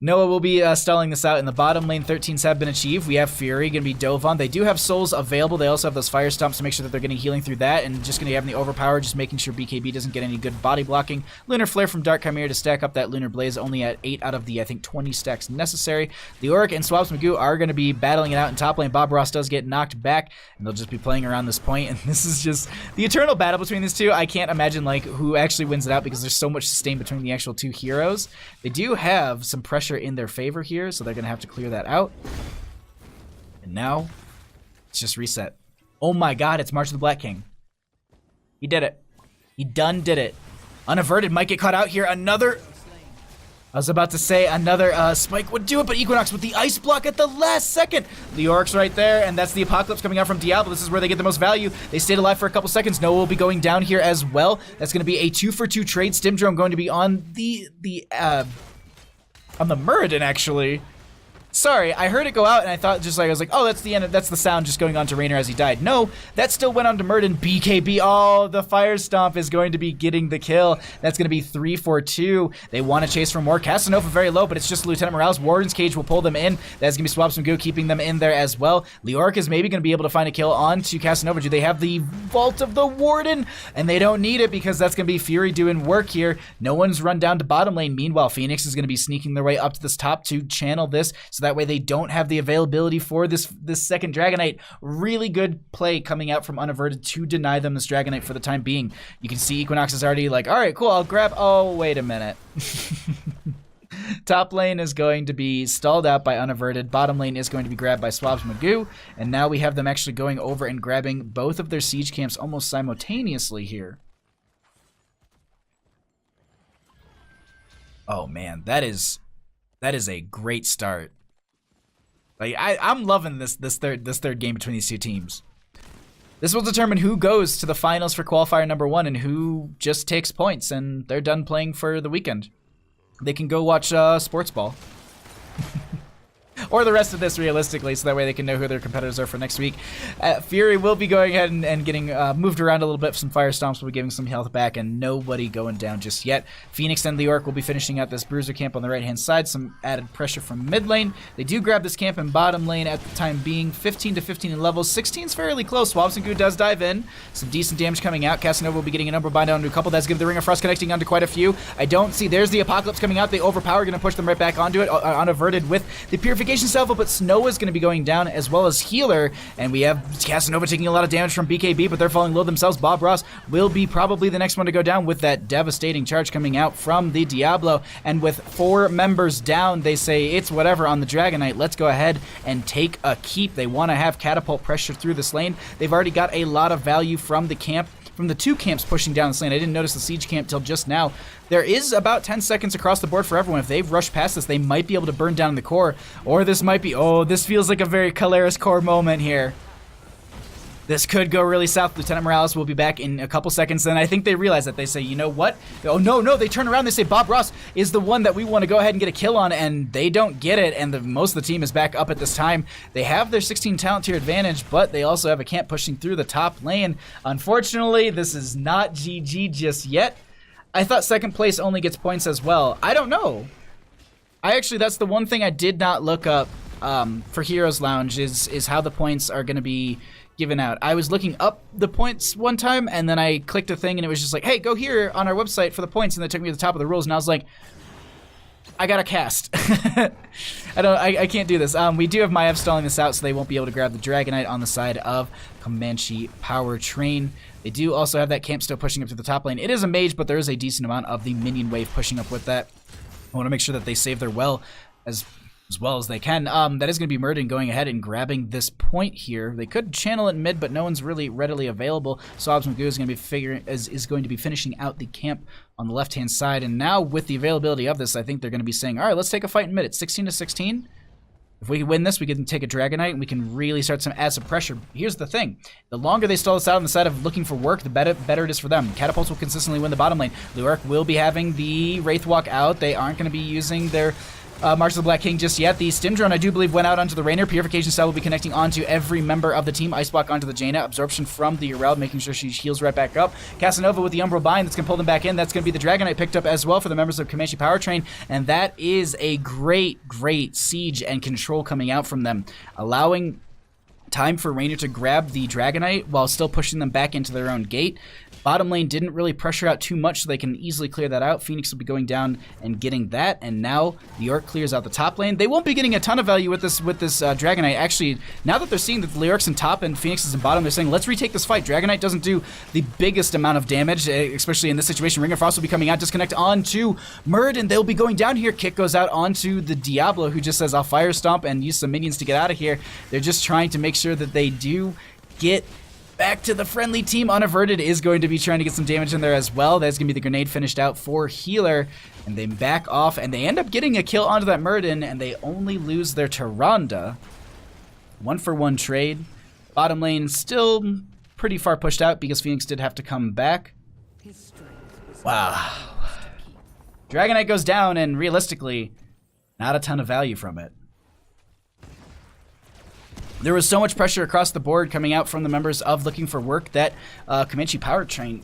Noah will be stalling this out. In the bottom lane, 13s have been achieved. We have Fury, going to be dove on. They do have souls available. They also have those fire stomps to make sure that they're getting healing through that, and just going to have the overpower, just making sure BKB doesn't get any good body blocking. Lunar Flare from Dark Chimera to stack up that Lunar Blaze, only at 8 out of the, I think, 20 stacks necessary. Leoric and Swabs Magoo are going to be battling it out in top lane. Bob Ross does get knocked back, and they'll just be playing around this point, and this is just the eternal battle between these two. I can't imagine like who actually wins it out because there's so much sustain between the actual two heroes. They do have some pressure in their favor here, so they're gonna have to clear that out. And now it's just reset. Oh my god, it's March of the Black King. He did it. He done did it. Unaverted might get caught out here. Another, I was about to say another spike would do it, but Equinox with the ice block at the last second. Leoric's right there, and that's the Apocalypse coming out from Diablo. This is where they get the most value. They stayed alive for a couple seconds. Noah will be going down here as well. That's going to be a 2-for-2 trade. Stim Drone going to be on the Muradin, actually. Sorry, I heard it go out and I thought just like, I was like, oh, that's the end. That's the sound just going on to Raynor as he died. No, that still went on to Muradin. BKB, oh, the Fire Stomp is going to be getting the kill. That's going to be 3-4-2. They want to chase for more. Casanova very low, but it's just Lieutenant Morales. Warden's Cage will pull them in. That's going to be Swabs Magoo keeping them in there as well. Leoric is maybe going to be able to find a kill onto Casanova. Do they have the Vault of the Warden? And they don't need it because that's going to be Fury doing work here. No one's run down to bottom lane. Meanwhile, Phoenix is going to be sneaking their way up to this top to channel this, so that way they don't have the availability for this second Dragonite. Really good play coming out from Unaverted to deny them this Dragonite for the time being. You can see Equinox is already like, all right, cool, I'll grab, oh, wait a minute. Top lane is going to be stalled out by Unaverted. Bottom lane is going to be grabbed by Swabs Magoo. And now we have them actually going over and grabbing both of their siege camps almost simultaneously here. Oh man, that is a great start. Like I'm loving this third game between these two teams. This will determine who goes to the finals for qualifier number 1 and who just takes points and they're done playing for the weekend. They can go watch sports ball. Or the rest of this realistically, so that way they can know who their competitors are for next week. Fury will be going ahead and getting moved around a little bit. Some Fire Stomps will be giving some health back, and nobody going down just yet. Phoenix and Leoric will be finishing out this Bruiser camp on the right-hand side. Some added pressure from mid lane. They do grab this camp in bottom lane at the time being. 15 to 15 in levels. 16's fairly close. Swabs Magoo does dive in. Some decent damage coming out. Casanova will be getting a number bind down to a couple. That's give the Ring of Frost connecting onto quite a few. I don't see. There's the Apocalypse coming out. They overpower, going to push them right back onto it. Unaverted with the Purification Salvo, but Noah's going to be going down as well as Healer, and we have Casanova taking a lot of damage from BKB, but they're falling low themselves. Bob Ross will be probably the next one to go down with that devastating charge coming out from the Diablo, and with 4 members down, they say it's whatever on the Dragonite. Let's go ahead and take a keep. They want to have catapult pressure through this lane. They've already got a lot of value from the camp, from the 2 camps pushing down this lane. I didn't notice the siege camp till just now. There is about 10 seconds across the board for everyone. If they've rushed past this, they might be able to burn down the core, or this might be, oh, this feels like a very Caleris core moment here. This could go really south. Lieutenant Morales will be back in a couple seconds. Then I think they realize that. They say, you know what? Oh, no. They turn around. They say Bob Ross is the one that we want to go ahead and get a kill on, and they don't get it, and most of the team is back up at this time. They have their 16 talent tier advantage, but they also have a camp pushing through the top lane. Unfortunately, this is not GG just yet. I thought second place only gets points as well. I don't know. That's the one thing I did not look up for Heroes Lounge is how the points are going to be given out. I was looking up the points one time, and then I clicked a thing, and it was just like, hey, go here on our website for the points, and they took me to the top of the rules, and I was like, I gotta cast. I can't do this. We do have Maiev stalling this out, so they won't be able to grab the Dragonite on the side of Comanche Power Train. They do also have that camp still pushing up to the top lane. It is a mage, but there is a decent amount of the minion wave pushing up with that. I want to make sure that they save their well as well as they can. That is going to be Muradin going ahead and grabbing this point here. They could channel it in mid, but no one's really readily available. Swabs Magoo is going to be finishing out the camp on the left-hand side. And now with the availability of this, I think they're going to be saying, all right, let's take a fight in mid. It's 16 to 16. If we win this, we can take a Dragonite and we can really start to add some pressure. Here's the thing. The longer they stall this out on the side of looking for work, the better it is for them. Catapults will consistently win the bottom lane. Lyric will be having the Wraith Walk out. They aren't going to be using their March of the Black King just yet. The Stim Drone, I do believe, went out onto the Rainer. Purification Cell will be connecting onto every member of the team. Ice Block onto the Jaina. Absorption from the Urel, making sure she heals right back up. Casanova with the Umbral Bind, that's going to pull them back in. That's going to be the Dragonite picked up as well for the members of Comanche Powertrain. And that is a great siege and control coming out from them, allowing time for Rainer to grab the Dragonite while still pushing them back into their own gate. Bottom lane didn't really pressure out too much, so they can easily clear that out. Phoenix will be going down and getting that, and now the York clears out the top lane. They won't be getting a ton of value with this Dragonite. Actually, now that they're seeing that the Lyrics in top and Phoenix is in bottom, they're saying, let's retake this fight. Dragonite doesn't do the biggest amount of damage, especially in this situation. Ring of Frost will be coming out, disconnect onto Muradin. They'll be going down here. Kick goes out onto the Diablo, who just says, I'll Fire Stomp and use some minions to get out of here. They're just trying to make sure that they do get back to the friendly team. Unaverted is going to be trying to get some damage in there as well. That's going to be the grenade finished out for Healer. And they back off, and they end up getting a kill onto that Muradin, and they only lose their Tyrande. 1-for-1 trade. Bottom lane still pretty far pushed out because Phoenix did have to come back. Wow. Dragonite goes down, and realistically, not a ton of value from it. There was so much pressure across the board coming out from the members of Looking for Work that Comanche Powertrain,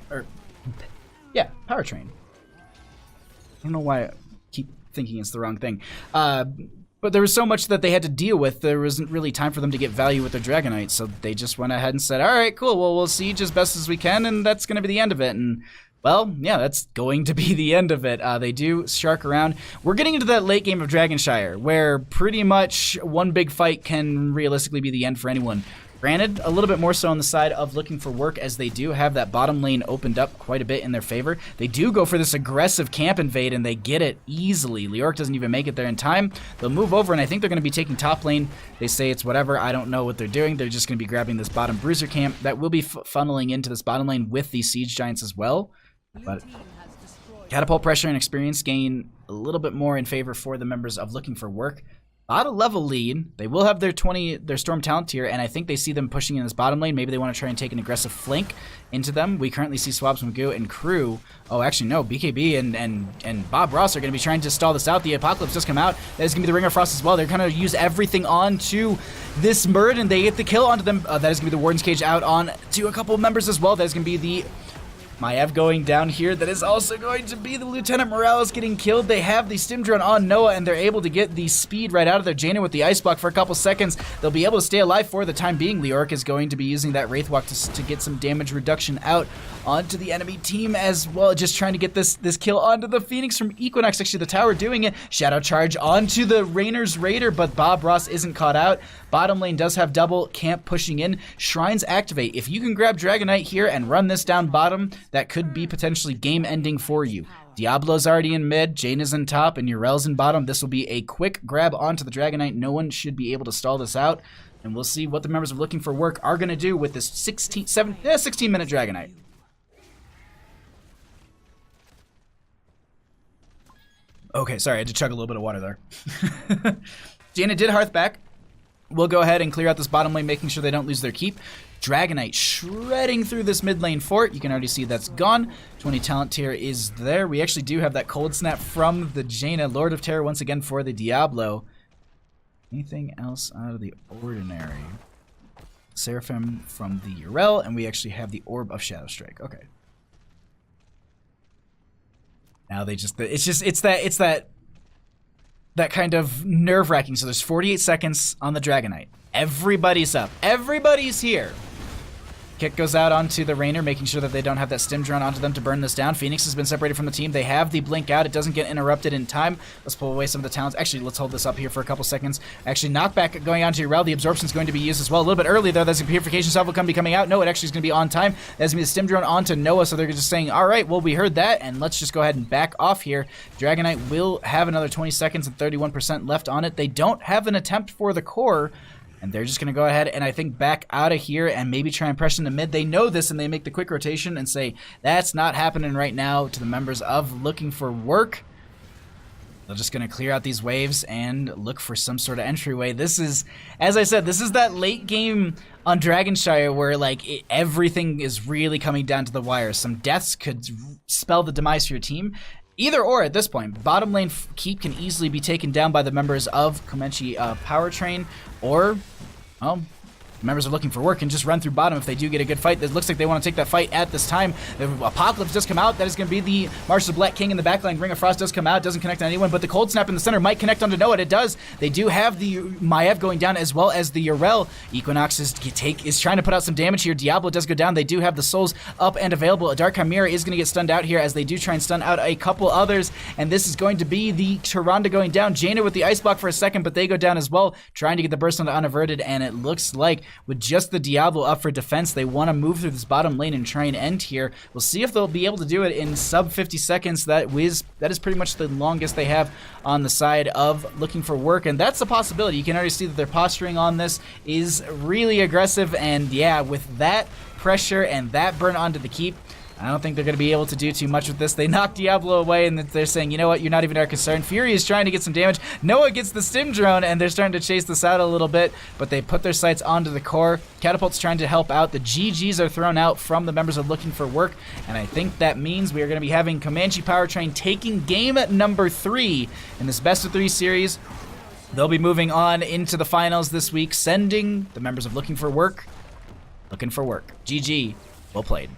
Powertrain. I don't know why I keep thinking it's the wrong thing. But there was so much that they had to deal with, there wasn't really time for them to get value with their Dragonite, so they just went ahead and said, all right, cool, well, we'll siege as best as we can, and that's going to be the end of it. And well, yeah, that's going to be the end of it. They do shark around. We're getting into that late game of Dragonshire, where pretty much one big fight can realistically be the end for anyone. Granted, a little bit more so on the side of Looking for Work, as they do have that bottom lane opened up quite a bit in their favor. They do go for this aggressive camp invade, and they get it easily. Leoric doesn't even make it there in time. They'll move over, and I think they're going to be taking top lane. They say it's whatever. I don't know what they're doing. They're just going to be grabbing this bottom bruiser camp that will be funneling into this bottom lane with these siege giants as well. But catapult pressure and experience gain a little bit more in favor for the members of Looking for Work. About a level lead. They will have their Storm Talent tier, and I think they see them pushing in this bottom lane. Maybe they want to try and take an aggressive flank into them. We currently see Swabs, Magoo, and Crew. Oh, actually, no. BKB and Bob Ross are going to be trying to stall this out. The Apocalypse just come out. That is going to be the Ring of Frost as well. They're going to use everything onto this Murd, and they get the kill onto them. That is going to be the Warden's Cage out on to a couple of members as well. That is going to be the Maev going down here. That is also going to be the Lieutenant Morales getting killed. They have the Stim Drone on Noah, and they're able to get the speed right out of their Jaina with the Ice Block for a couple seconds. They'll be able to stay alive for the time being. Leoric is going to be using that Wraith Walk to get some damage reduction out onto the enemy team as well, just trying to get this kill onto the Phoenix from Equinox. Actually, the tower doing it. Shadow Charge onto the Rainer's Raider, but Bob Ross isn't caught out. Bottom lane does have double camp pushing in. Shrines activate. If you can grab Dragonite here and run this down bottom, that could be potentially game ending for you. Diablo's already in mid, Jaina's in top, and Urel's in bottom. This will be a quick grab onto the Dragonite. No one should be able to stall this out, and we'll see what the members of Looking for Work are going to do with this 16-minute Dragonite. Okay, sorry, I had to chug a little bit of water there. Jaina did Hearth back. We'll go ahead and clear out this bottom lane, making sure they don't lose their keep. Dragonite shredding through this mid lane fort. You can already see that's gone. 20 talent tier is there. We actually do have that cold snap from the Jaina. Lord of Terror once again for the Diablo. Anything else out of the ordinary? Seraphim from the Urel, and we actually have the Orb of Shadow Strike. Okay. Now they just, it's that kind of nerve-wracking. So there's 48 seconds on the Dragonite. Everybody's up. Everybody's here. Kick goes out onto the Rainer, making sure that they don't have that Stim Drone onto them to burn this down. Phoenix has been separated from the team. They have the Blink out. It doesn't get interrupted in time. Let's pull away some of the talents. Actually, let's hold this up here for a couple seconds. Actually, knockback going on to Urel. The Absorption is going to be used as well. A little bit early, though. There's a Purification Salve will be coming out. No, it actually is going to be on time. That's going to be the Stim Drone onto Noah, so they're just saying, all right, well, we heard that, and let's just go ahead and back off here. Dragonite will have another 20 seconds and 31% left on it. They don't have an attempt for the core, and they're just going to go ahead and I think back out of here and maybe try and press into mid. They know this, and they make the quick rotation and say, that's not happening right now to the members of Looking for Work. They're just going to clear out these waves and look for some sort of entryway. This is, as I said, this is that late game on Dragonshire where like everything is really coming down to the wire. Some deaths could spell the demise for your team. Either or at this point. Bottom lane keep can easily be taken down by the members of Comanche Powertrain, or, well, members are looking for work and just run through bottom if they do get a good fight. It looks like they want to take that fight at this time. The Apocalypse does come out. That is going to be the March of the Black King in the backline. Ring of Frost does come out. Doesn't connect on anyone, but the Cold Snap in the center might connect onto Noah. It does. They do have the Maiev going down as well as the Yorel. Equinox is trying to put out some damage here. Diablo does go down. They do have the Souls up and available. A Dark Chimera is going to get stunned out here as they do try and stun out a couple others, and this is going to be the Tyrande going down. Jaina with the Ice Block for a second, but they go down as well, trying to get the burst onto Unaverted, and it looks like with just the Diablo up for defense, they want to move through this bottom lane and try and end here. We'll see if they'll be able to do it in sub 50 seconds. That is pretty much the longest they have on the side of looking for work, and that's a possibility. You can already see that their posturing on this is really aggressive, and yeah, with that pressure and that burn onto the keep, I don't think they're going to be able to do too much with this. They knock Diablo away, and they're saying, you know what, you're not even our concern. Fury is trying to get some damage. Noah gets the stim drone, and they're starting to chase this out a little bit, but they put their sights onto the core. Catapult's trying to help out. The GGs are thrown out from the members of Looking for Work, and I think that means we are going to be having Comanche Powertrain taking game number 3 in this best of 3 series. They'll be moving on into the finals this week, sending the members of Looking for Work. GG. Well played.